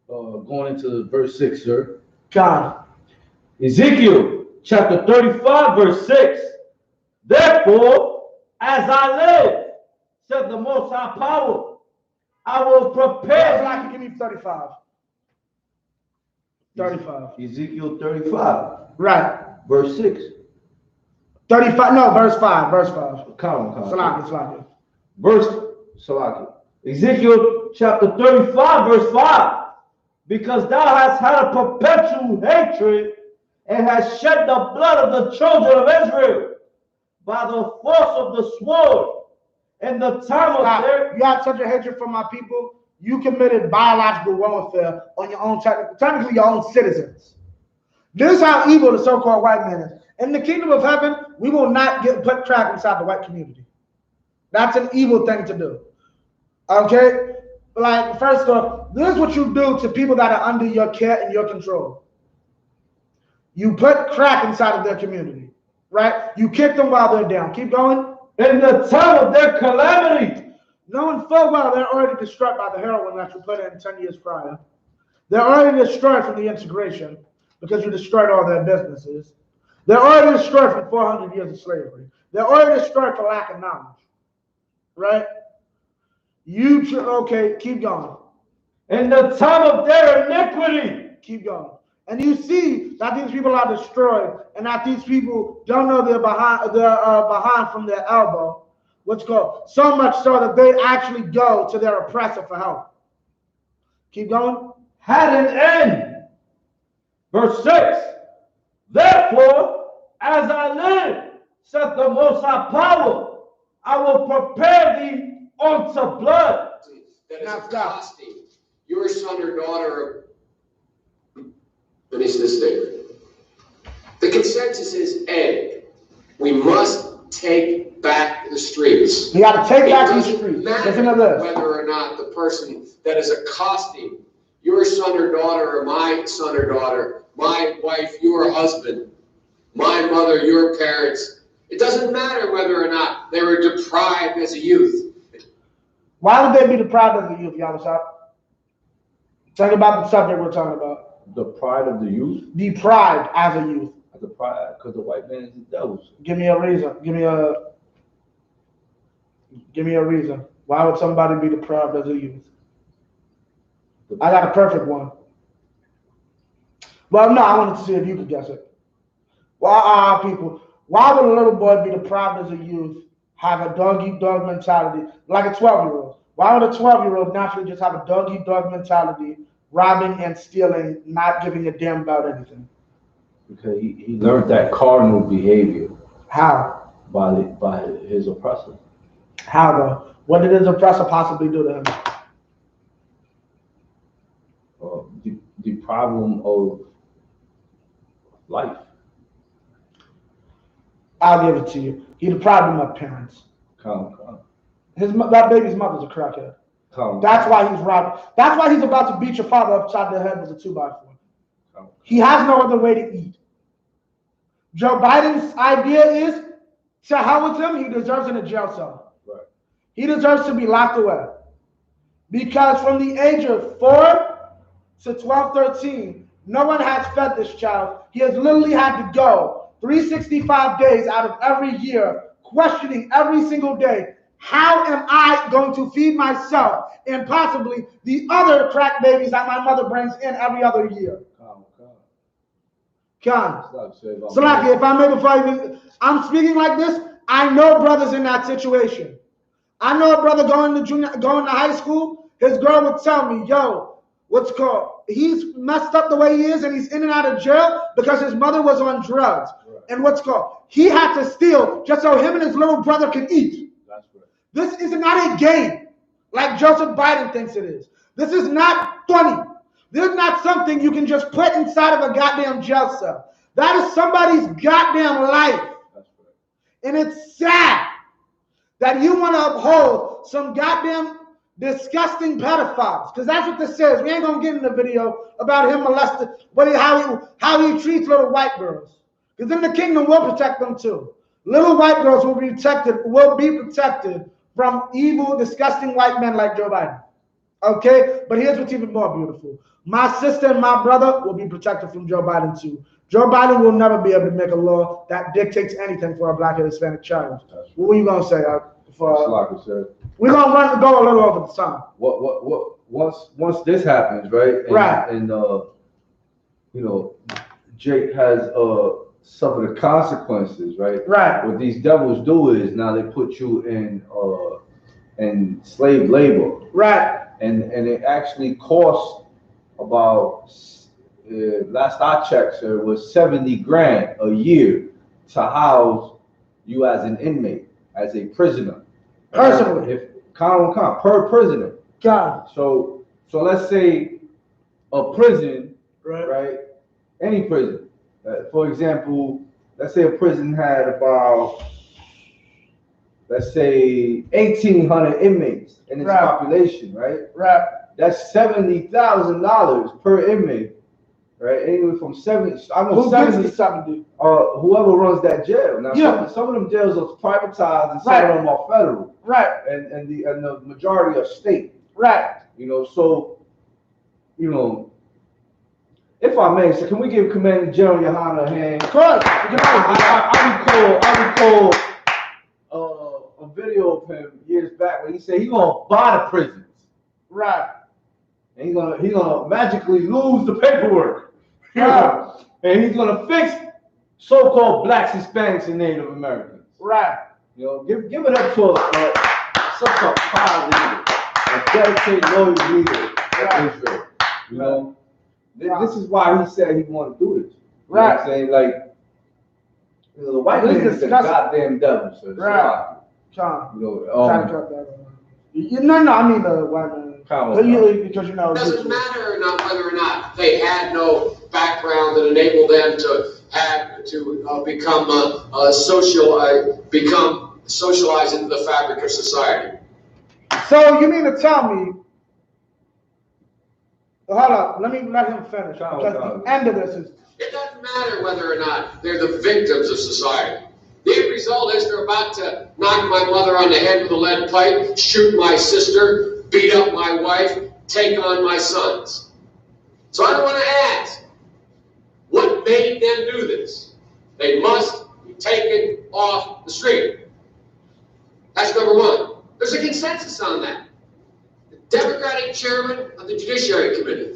Going into verse 6, sir. God. Ezekiel chapter 35, verse 6. Therefore, as I live, said the Most High Power, I will prepare. Like you give me 35. 35. Ezekiel 35. Right. Verse 6. 35, no, verse 5, verse 5. Count. Salaki. Verse, Salaki. Ezekiel chapter 35, verse 5. Because thou hast had a perpetual hatred and hast shed the blood of the children of Israel by the force of the sword and the time of their... You had such a hatred for my people, you committed biological warfare on your own, technically your own citizens. This is how evil the so-called white man is. In the kingdom of heaven, we will not put crack inside the white community. That's an evil thing to do. Okay? Like, first off, this is what you do to people that are under your care and your control. You put crack inside of their community, right? You kick them while they're down. Keep going. In the time of their calamity. Knowing full well they're already destroyed by the heroin that you put in 10 years prior. They're already destroyed from the integration because you destroyed all their businesses. They're already destroyed from 400 years of slavery. They're already destroyed for lack of knowledge, right? Okay, keep going. In the time of their iniquity. Keep going. And you see that these people are destroyed and that these people don't know they're behind from their elbow. What's called? So much so that they actually go to their oppressor for help. Keep going. Had an end. Verse 6. Therefore, as I live, saith the Most High Power, I will prepare thee unto blood. That is a costing. Your son or daughter. Finish this statement. The consensus is A. We must take back the streets. We got to take back the streets. Listen to this. Whether or not the person that is accosting your son or daughter, or my son or daughter, my wife, your husband, my mother, your parents, it doesn't matter whether or not they were deprived as a youth. Why would they be deprived as a youth, Yahweh? Talk about the subject we're talking about. The pride of the youth? Deprived as a youth. The pride, because the white man is the devil's. Give me a reason. Give me a reason. Why would somebody be deprived as a youth? I got a perfect one. Well, no, I wanted to see if you could guess it. Why would a little boy be deprived as a youth, have a dog-eat-dog mentality, like a 12-year-old? Why would a 12-year-old naturally just have a dog-eat-dog mentality, robbing and stealing, not giving a damn about anything? Because he learned that cardinal behavior. How? By his oppressor. How though? What did his oppressor possibly do to him? Deprive him of life. I'll give it to you. He deprived him of parents. Come. That baby's mother's a crackhead. That's why he's robbed. That's why he's about to beat your father upside the head with a 2x4. He has no other way to eat. Joe Biden's idea is, to hell with him, he deserves in a jail cell. Right. He deserves to be locked away. Because from the age of 4 to 12, 13, no one has fed this child. He has literally had to go 365 days out of every year, questioning every single day, how am I going to feed myself and possibly the other crack babies that my mother brings in every other year? Salaki, if I may, before I'm speaking like this, I know brothers in that situation. I know a brother going to high school. His girl would tell me, yo, he's messed up the way he is and he's in and out of jail because his mother was on drugs. Right. And he had to steal just so him and his little brother could eat. That's right. This is not a game like Joseph Biden thinks it is. This is not funny. This is not something you can just put inside of a goddamn jail cell. That is somebody's goddamn life. That's right. And it's sad that you want to uphold some goddamn disgusting pedophiles, because that's what this says. We ain't gonna get in the video about him molesting, but how he treats little white girls. Because in the kingdom we'll protect them too. Little white girls will be protected from evil, disgusting white men like Joe Biden. Okay, but here's what's even more beautiful. My sister and my brother will be protected from Joe Biden too. Joe Biden will never be able to make a law that dictates anything for a black and Hispanic child. What were you gonna say? We're gonna go a little over the time. Once this happens, right? And, right. And Jake has suffer the consequences, right? Right. What these devils do is now they put you in slave labor. Right. And it actually costs about last I checked, sir, was 70 grand a year to house you as an inmate, as a prisoner. Personally. If per prisoner. God. So let's say a prison, Right. right? Any prison. For example, let's say a prison had about, let's say, 1,800 inmates in its Right. population, right? Right. That's $70,000 per inmate, right? Anywhere from 70. I know Who 70. gives the 70? Whoever runs that jail. Now, Yeah. some of them jails are privatized and some Right. of them are federal, Right. and the majority are state. Right. You know, so you know, if I may, so can we give Commander General Yohanna a hand? Of course. I recall a video of him years back when he said he's gonna buy the prisons. Right. And he's gonna magically lose the paperwork. Yeah. And he's gonna fix so-called blacks, Hispanics, and Native Americans. Right. You know, give it up to such a proud leader, a dedicated, loyal leader of Israel. You know, this is why he said he wanted to do this. You know what I'm saying? Like, you know, the white man is the goddamn devil. So right. John. You know, trying to cut that. No, I mean the white man. Because you know, it doesn't matter or not whether or not they had no background that enabled them to become socialized into the fabric of society. So you mean to tell me? Hold up, let him finish. Because the end of this is. It doesn't matter whether or not they're the victims of society. The end result is they're about to knock my mother on the head with a lead pipe, shoot my sister, beat up my wife, take on my sons. So I want to ask, what made them do this? They must be taken off the street. That's number one. There's a consensus on that. The Democratic chairman of the Judiciary Committee.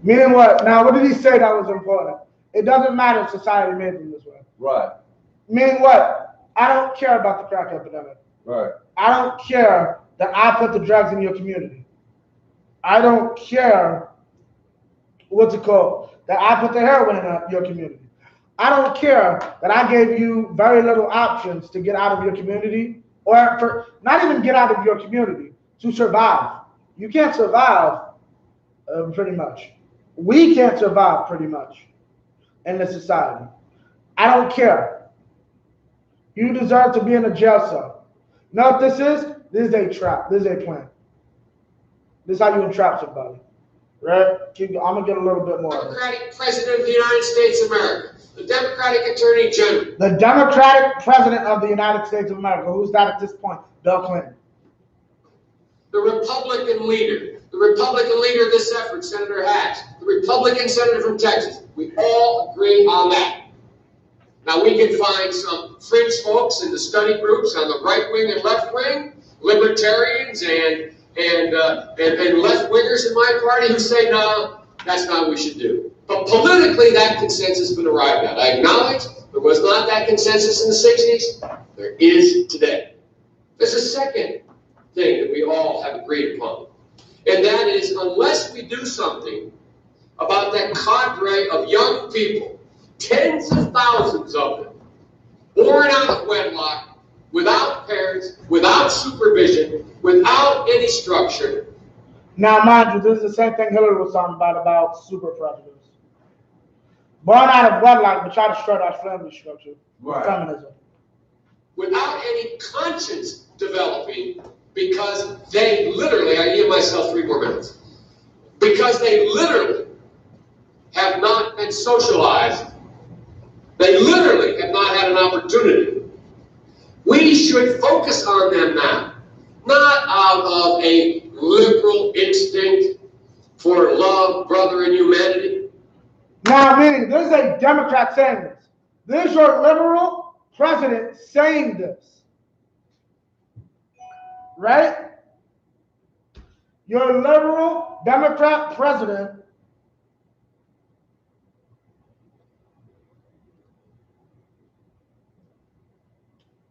Meaning what? Now, what did he say that was important? It doesn't matter if society made them this way. Right. Meaning what? I don't care about the crack epidemic. Right. I don't care that I put the drugs in your community. I don't care, what's it called, that I put the heroin in your community. I don't care that I gave you very little options to get out of your community, or for not even get out of your community, to survive. You can't survive, pretty much. We can't survive, pretty much, in this society. I don't care. You deserve to be in a jail cell. You know what this is? This is a trap. This is a plan. This is how you entrap somebody. Right? I'm going to get a little bit more. The Democratic President of the United States of America. The Democratic Attorney General. The Democratic President of the United States of America. Who's that at this point? Bill Clinton. The Republican leader. The Republican leader of this effort, Senator Hatch. The Republican senator from Texas. We all agree on that. Now, we can find some fringe folks in the study groups on the right wing and left wing, libertarians and left-wingers in my party who say, no, that's not what we should do. But politically, that consensus has been arrived at. I acknowledge there was not that consensus in the 60s. There is today. There's a second thing that we all have agreed upon, and that is unless we do something about that cadre of young people, tens of thousands of them, born out of wedlock, without parents, without supervision, without any structure. Now, mind you, this is the same thing Hillary was talking about super predators. Born out of wedlock, but try to shred our family structure. Right. Feminism. Without any conscience developing, because they literally, I give myself 3 more minutes, because they literally have not been socialized. They literally have not had an opportunity. We should focus on them now, not out of a liberal instinct for love, brother, and humanity. Now, meaning, this is a Democrat saying this. This is your liberal president saying this. Right? Your liberal Democrat president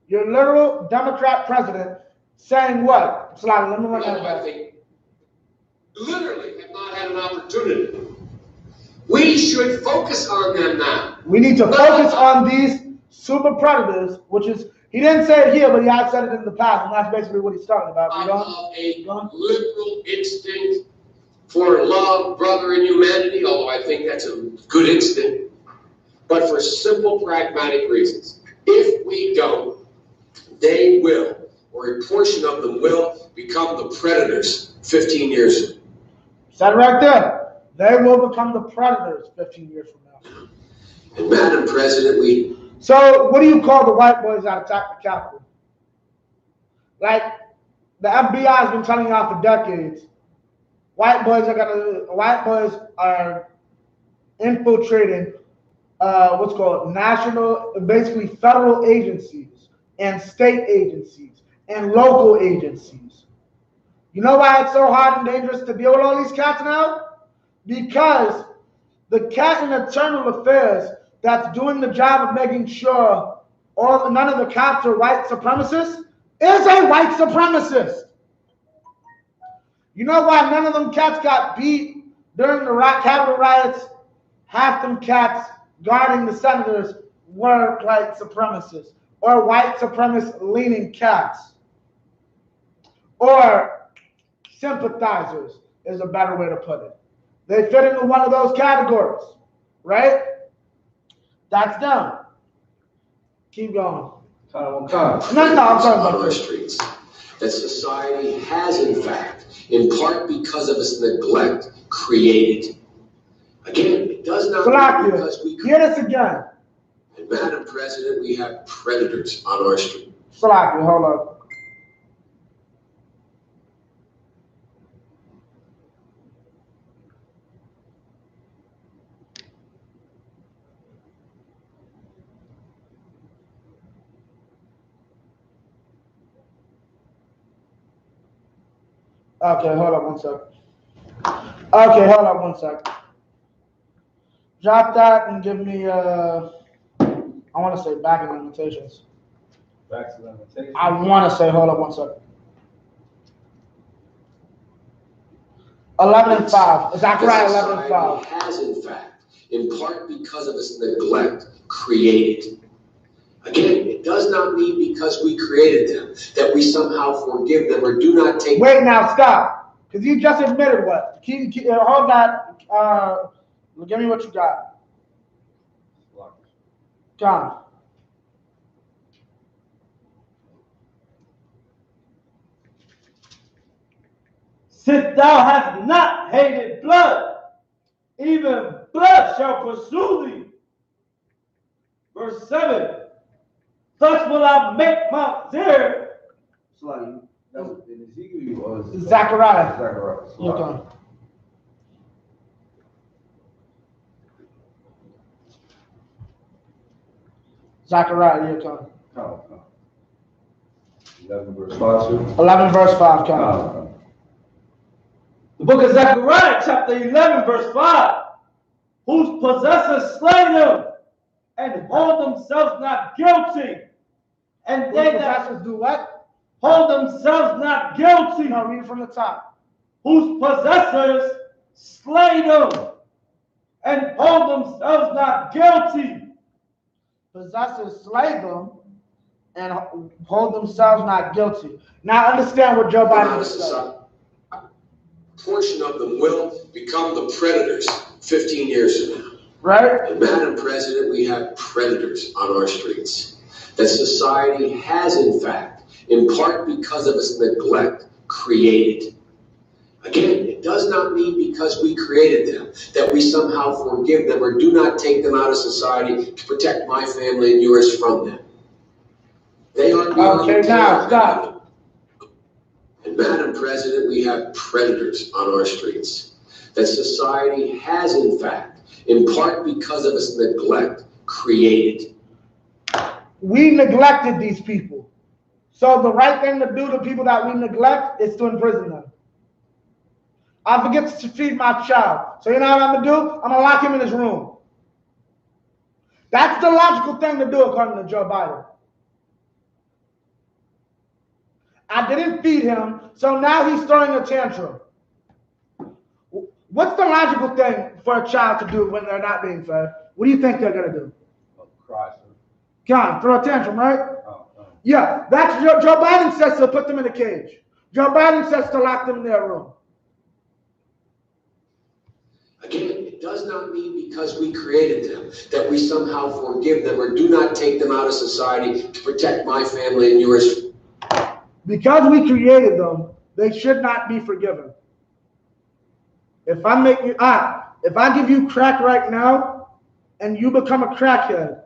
Your literal Democrat president saying what? Slide, let me run that I back. think literally have not had an opportunity. We should focus on them now. We need to focus on these super predators, which is, he didn't say it here, but he has said it in the past, and that's basically what he's talking about. I have a liberal instinct for love, brother, and humanity, although I think that's a good instinct, but for simple, pragmatic reasons. If we don't, they will, or a portion of them will, become the predators 15 years from now. Said it right there. They will become the predators 15 years from now. And Madam President, So, what do you call the white boys that attacked the Capitol? Like, the FBI has been telling y'all for decades, white boys are infiltrating what's called national, basically federal agencies and state agencies and local agencies. You know why it's so hard and dangerous to deal with all these cats now? Because the cat in internal affairs that's doing the job of making sure none of the cops are white supremacists is a white supremacist. You know why none of them cats got beat during the Capitol riots? Half them cats guarding the senators were white supremacists or white supremacist leaning cats or sympathizers is a better way to put it. They fit into one of those categories, right? That's them. Keep going. No, I'm talking about our streets. That society has, in fact, in part because of its neglect, created. Again, it does not mean because we hear this again. And Madam President, we have predators on our street. Salakia, hold on. Okay, hold on one second. Okay, hold on one second. Drop that and give me, I want to say back in limitations. Back to limitations. I want to say, hold on one second. 11:5. Is that correct? 11:5. Has, in fact, in part because of its neglect, created. Again, it does not mean because we created them that we somehow forgive them or do not take. Wait, now stop, because you just admitted what? Hold that. Give me what you got. Come. Since thou hast not hated blood, even blood shall pursue thee. Verse 7. Thus will I make Mount Seir. That was in Ezekiel or Zechariah. Zechariah. You're done. Zechariah, you're done. 11 verse 5. 11 verse 5, come. The book of Zechariah, chapter 11, verse 5. Whose possessors slay them and hold themselves not guilty. And they that do what? hold themselves not guilty. No, read it from the top. Whose possessors slay them and hold themselves not guilty. Possessors slay them and hold themselves not guilty. Now understand what Joe Biden is saying. A portion of them will become the predators 15 years from now. Right? And Madam President, we have predators on our streets. That society has, in fact, in part because of its neglect, created. Again, it does not mean because we created them that we somehow forgive them or do not take them out of society to protect my family and yours from them. They are beyond okay, now stop. And Madam President, we have predators on our streets. That society has, in fact, in part because of its neglect, created. We neglected these people. So the right thing to do to people that we neglect is to imprison them. I forget to feed my child. So you know what I'm going to do? I'm going to lock him in his room. That's the logical thing to do according to Joe Biden. I didn't feed him, so now he's throwing a tantrum. What's the logical thing for a child to do when they're not being fed? What do you think they're going to do? Cry. Come on, throw a tantrum, right? Oh. Yeah, that's Joe Biden says to put them in a cage. Joe Biden says to lock them in their room. Again, it does not mean because we created them that we somehow forgive them or do not take them out of society to protect my family and yours. Because we created them, they should not be forgiven. If I give you crack right now and you become a crackhead,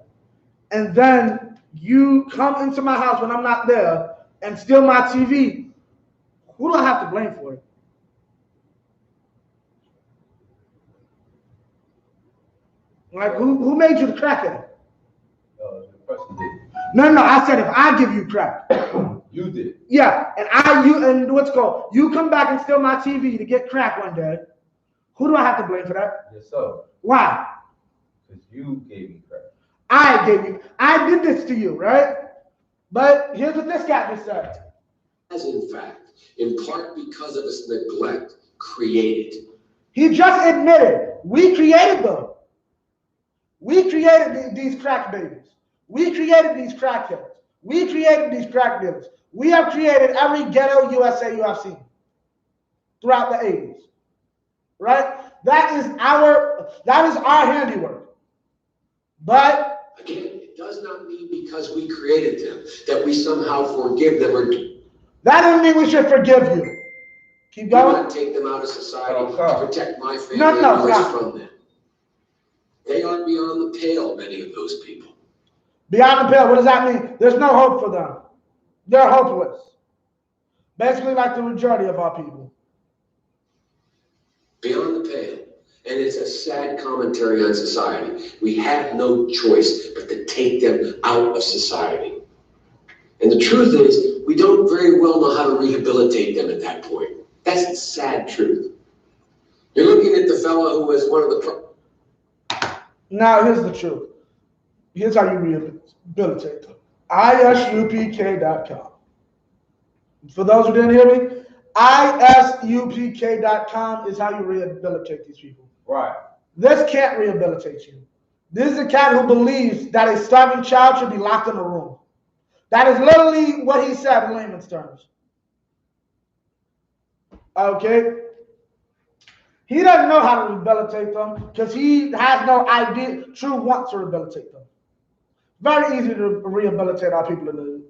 and then you come into my house when I'm not there and steal my TV, who do I have to blame for it? Like, who made you the crackhead? The person did. No, I said if I give you crack. You did. Yeah, and what's it called? You come back and steal my TV to get crack one day. Who do I have to blame for that? Yourself. Why? Because you gave me crack. I did this to you, right? But here's what this guy just said. As in fact, in part because of its neglect, created. He just admitted, we created them. We created these crack babies. We created these crackheads. We created these crack dealers. We have created every ghetto USA you have seen throughout the 80s. Right? That is our handiwork. But again, it does not mean because we created them that we somehow forgive them or that doesn't mean we should forgive you. Keep going. Do not take them out of society to protect my family No, and yours from them. They are beyond the pale, many of those people. Beyond the pale, what does that mean? There's no hope for them. They're hopeless. Basically like the majority of our people. Beyond the pale. And it's a sad commentary on society. We have no choice but to take them out of society. And the truth is, we don't very well know how to rehabilitate them at that point. That's the sad truth. You're looking at the fellow who was one of the... Now, here's the truth. Here's how you rehabilitate them. ISUPK.com. For those who didn't hear me, ISUPK.com is how you rehabilitate these people. Right. This can't rehabilitate you. This is a cat who believes that a starving child should be locked in a room. That is literally what he said in layman's terms. Okay? He doesn't know how to rehabilitate them because he has no idea, true want to rehabilitate them. Very easy to rehabilitate our people in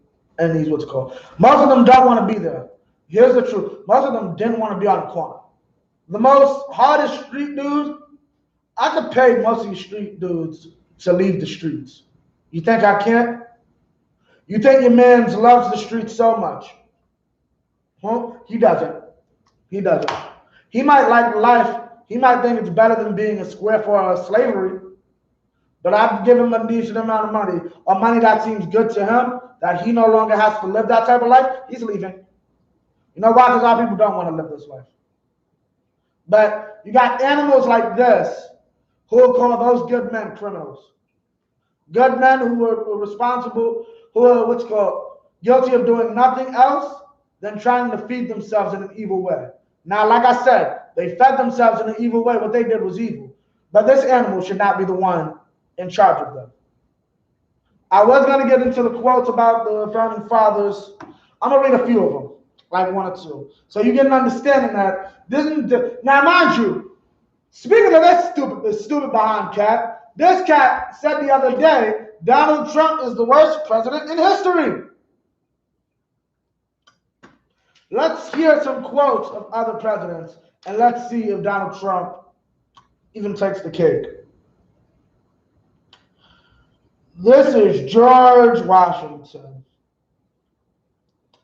these, what's it called. Most of them don't want to be there. Here's the truth. Most of them didn't want to be on the corner. The most hardest street dudes, I could pay most of these street dudes to leave the streets. You think I can't? You think your man loves the streets so much? Huh? He doesn't. He doesn't. He might like life. He might think it's better than being a square for slavery. But I've given him a decent amount of money, or money that seems good to him, that he no longer has to live that type of life. He's leaving. You know why? Because our people don't want to live this life. But you got animals like this who will call those good men criminals. Good men who are responsible, who are what's called guilty of doing nothing else than trying to feed themselves in an evil way. Now, like I said, they fed themselves in an evil way. What they did was evil. But this animal should not be the one in charge of them. I was going to get into the quotes about the founding fathers. I'm going to read a few of them, like one or two. So you get an understanding that this is now, mind you, speaking of this stupid behind cat, this cat said the other day, Donald Trump is the worst president in history. Let's hear some quotes of other presidents, and let's see if Donald Trump even takes the cake. This is George Washington.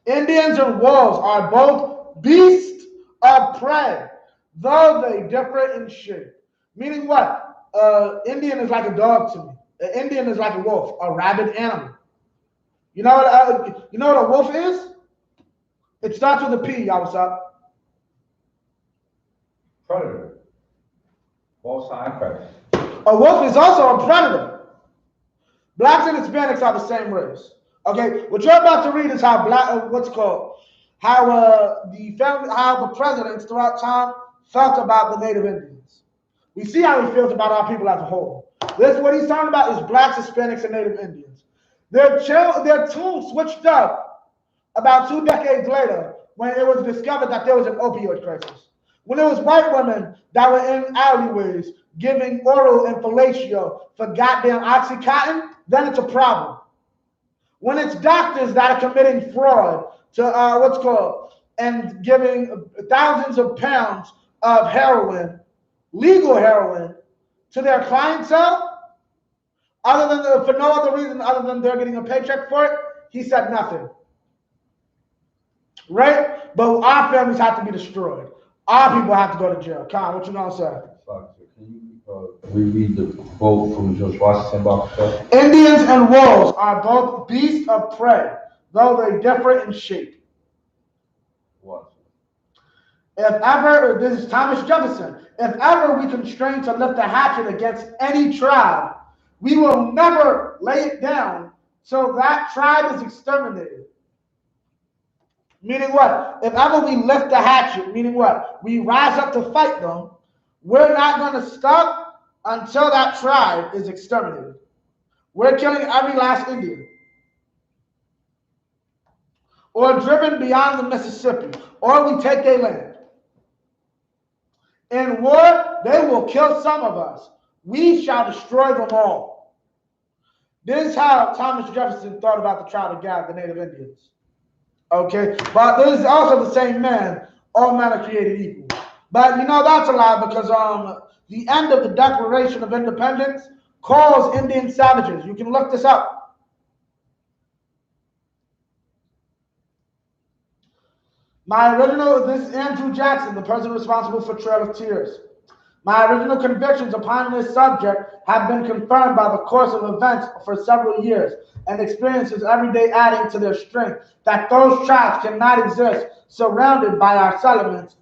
Indians and wolves are both beasts of prey, though they differ in shape. Meaning what? Indian is like a dog to me. An Indian is like a wolf, a rabid animal. You know what a wolf is? It starts with a P, y'all. What's up? Predator. False high predator. A wolf is also a predator. Blacks and Hispanics are the same race. Okay, what you're about to read is how how the presidents throughout time felt about the Native Indians. We see how he feels about our people as a whole. This what he's talking about is blacks, Hispanics, and Native Indians. Their tune switched up about 2 decades later when it was discovered that there was an opioid crisis. When it was white women that were in alleyways giving oral and fellatio for goddamn Oxycontin, then it's a problem. When it's doctors that are committing fraud to and giving thousands of pounds of heroin, legal heroin, to their clientele, for no other reason other than they're getting a paycheck for it, he said nothing. Right? But our families have to be destroyed. Our people have to go to jail. Khan, what you gonna say? Can you reread the quote from George Washington about that? Indians and wolves are both beasts of prey, though they differ in shape. What? If ever, this is Thomas Jefferson, if ever we constrain to lift a hatchet against any tribe, we will never lay it down so that tribe is exterminated. Meaning what? If ever we lift the hatchet, meaning what? We rise up to fight them, we're not going to stop until that tribe is exterminated. We're killing every last Indian. Or driven beyond the Mississippi, or we take their land. In war, they will kill some of us. We shall destroy them all. This is how Thomas Jefferson thought about the tribe of Gad, the Native Indians. Okay, but this is also the same man. All men are created equal. But you know that's a lie because the end of the Declaration of Independence calls Indian savages. You can look this up. This is Andrew Jackson, the person responsible for Trail of Tears. My original convictions upon this subject have been confirmed by the course of events for several years and experiences every day adding to their strength that those tribes cannot exist surrounded by our settlements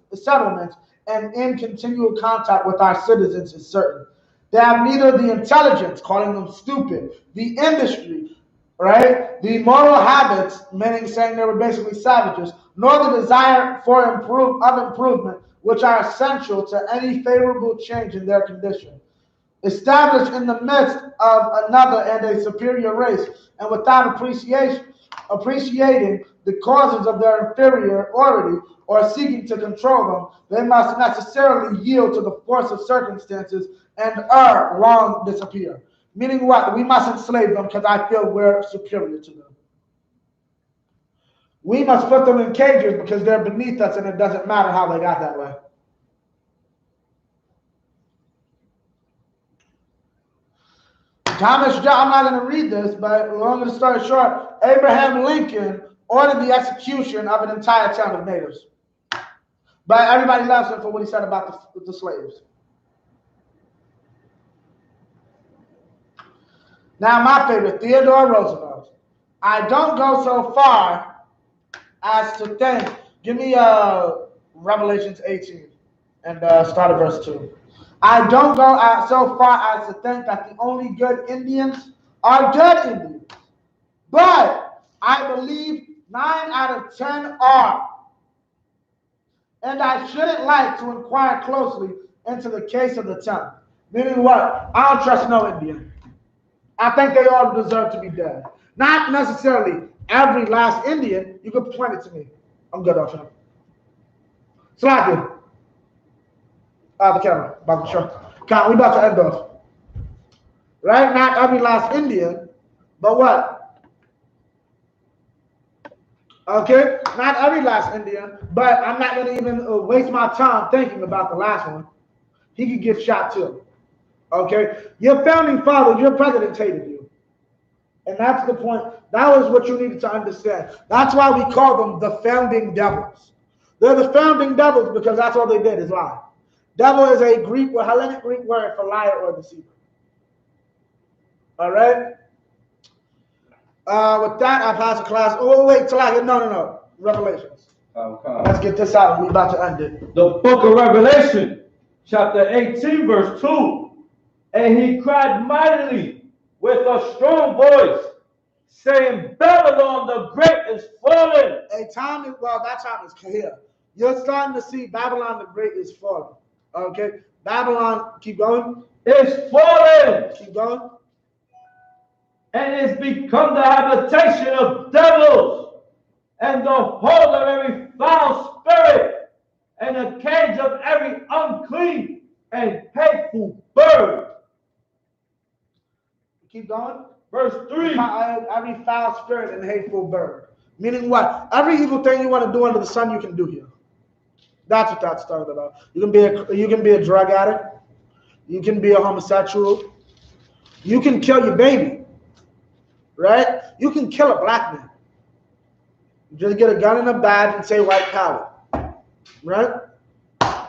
and in continual contact with our citizens is certain. They have neither the intelligence, calling them stupid, the industry, right, the moral habits, meaning saying they were basically savages, nor the desire for improvement, which are essential to any favorable change in their condition. Established in the midst of another and a superior race, and without appreciating the causes of their inferiority or seeking to control them, they must necessarily yield to the force of circumstances and long disappear. Meaning what? We must enslave them because I feel we're superior to them. We must put them in cages because they're beneath us and it doesn't matter how they got that way. I'm not going to read this, but long story short, Abraham Lincoln ordered the execution of an entire town of natives. But everybody loves him for what he said about the slaves. Now, my favorite, Theodore Roosevelt. I don't go so far as to think. Give me Revelations 18 and start at verse 2. I don't go so far as to think that the only good Indians are good Indians. But I believe 9 out of 10 are. And I shouldn't like to inquire closely into the case of the 10th. Meaning what? I don't trust no Indian. I think they all deserve to be dead. Not necessarily every last Indian. You could point it to me. I'm good off him. Slack it. The camera. About to show. We about to end off. Right? Not every last Indian, but what? Okay? Not every last Indian, but I'm not going to even waste my time thinking about the last one. He could get shot too. Okay? Your founding fathers, your presidents hated you. And that's the point. That was what you needed to understand. That's why we call them the founding devils. They're the founding devils because that's all they did is lie. Devil is a Hellenic Greek word for liar or deceiver. All right? With that, I pass the class. Oh, wait, no. Revelations. Let's get this out. We're about to end it. The book of Revelation, chapter 18, verse 2. And he cried mightily with a strong voice saying, Babylon the Great is fallen. That time is here. You're starting to see Babylon the Great is falling. Okay? Babylon, keep going. Is fallen. Keep going. And is become the habitation of devils, and the hold of every foul spirit, and the cage of every unclean and hateful bird. Keep going. Verse 3. Every foul spirit and hateful bird. Meaning what? Every evil thing you want to do under the sun, you can do here. That's what that's talking about. You can be a drug addict. You can be a homosexual. You can kill your baby. Right? You can kill a black man. You just get a gun and a badge and say white power. Right?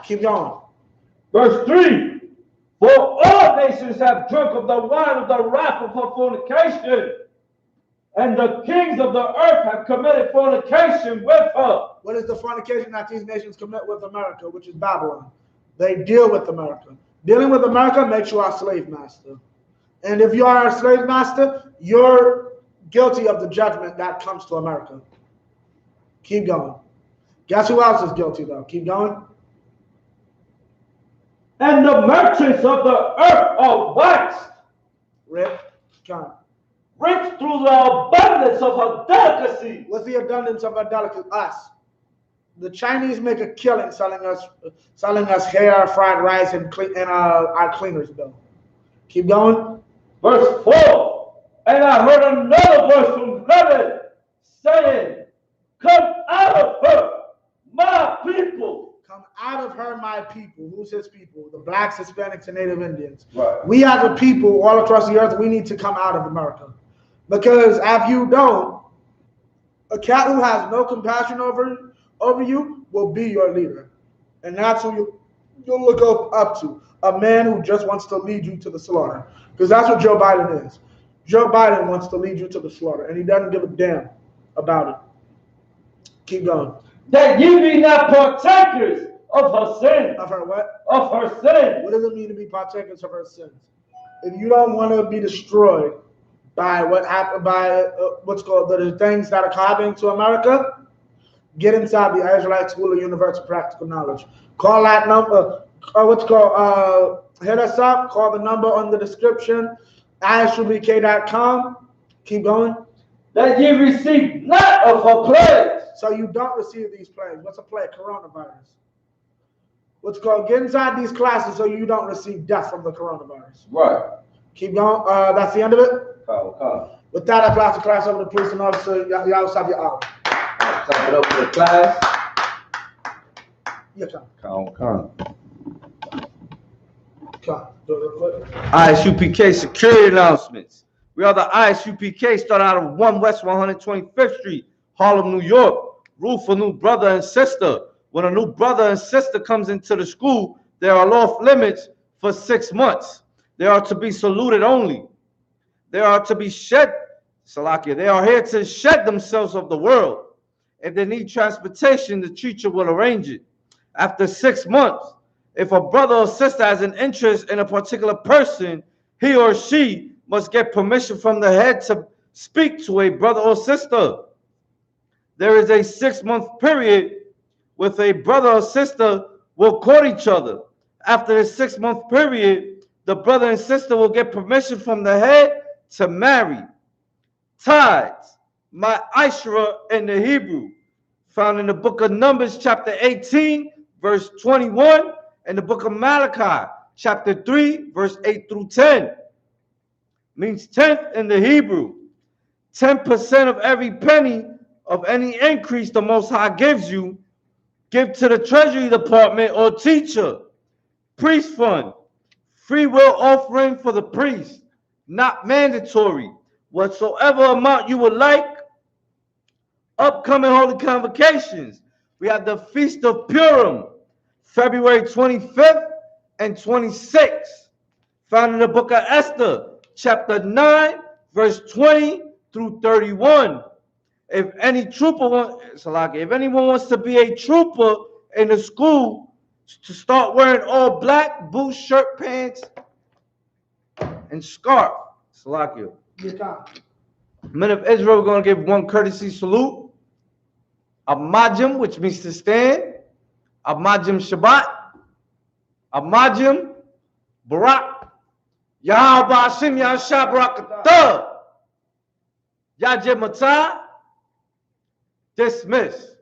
Keep going. Verse 3. For all nations have drunk of the wine of the wrath of her fornication, and the kings of the earth have committed fornication with her. What is the fornication that these nations commit with America, which is Babylon? They deal with America. Dealing with America makes you our slave master. And if you are a slave master, you're guilty of the judgment that comes to America. Keep going. Guess who else is guilty, though? Keep going. And the merchants of the earth are waxed Rich. Come. rich through the abundance of her delicacy. What's the abundance of our delicacy? Us. The Chinese make a killing selling us hair, fried rice, and our cleaners bill. Keep going. Verse 4. And I heard another voice from heaven saying, come out of her, my people. Come out of her, my people. Who's his people? The blacks, Hispanics, and Native Indians. Right. We as a people all across the earth, we need to come out of America. Because if you don't, a cat who has no compassion over you will be your leader. And that's who you'll look up to. A man who just wants to lead you to the slaughter. Because that's what Joe Biden is. Joe Biden wants to lead you to the slaughter. And he doesn't give a damn about it. Keep going. That ye be not partakers of her sin. Of her what? Of her sin. What does it mean to be partakers of her sins? If you don't want to be destroyed by what happened, by what's called the things that are happening to America, get inside the Israelite School of Universal Practical Knowledge. Call that number. Hit us up. Call the number on the description. ISUPK.com. Keep going. That ye receive not of her plagues. So you don't receive these plagues. What's a plague? Coronavirus. What's called? Get inside these classes so you don't receive death from the coronavirus. Right. Keep going. That's the end of it. Okay. With that, I pass the class over to police and officer. Y'all have your hour. Clap it up for the class. Yeah, come. I.S.U.P.K. security announcements. We are the I.S.U.P.K. starting out of 1 West 125th Street, Harlem, New York. Rule for new brother and sister. When a new brother and sister comes into the school, there are off limits for 6 months. They are to be saluted only. They are to be shed, Salakia. They are here to shed themselves of the world. If they need transportation, the teacher will arrange it. After 6 months, if a brother or sister has an interest in a particular person, he or she must get permission from the head to speak to a brother or sister. There is a 6-month period with a brother or sister will court each other. After the 6-month period, the brother and sister will get permission from the head to marry. Tithes, my Ishra in the Hebrew, found in the book of Numbers, chapter 18, verse 21, and the book of Malachi, chapter 3, verse 8 through 10. Means 10th in the Hebrew. 10% of every penny of any increase the Most High gives you, give to the Treasury Department or teacher. Priest fund, free will offering for the priest, not mandatory. Whatsoever amount you would like. Upcoming holy convocations. We have the Feast of Purim, February 25th and 26th. Found in the book of Esther, chapter 9, verse 20 through 31. If anyone wants to be a trooper in the school, to start wearing all black, boots, shirt, pants, and scarf. Salakia. Men of Israel, we're going to give one courtesy salute. Amajim, which means to stand. Amajim Shabbat. Amajim Barak. Yahweh Hashem Yahshua Barakatah. Yajim Matah. Dismiss.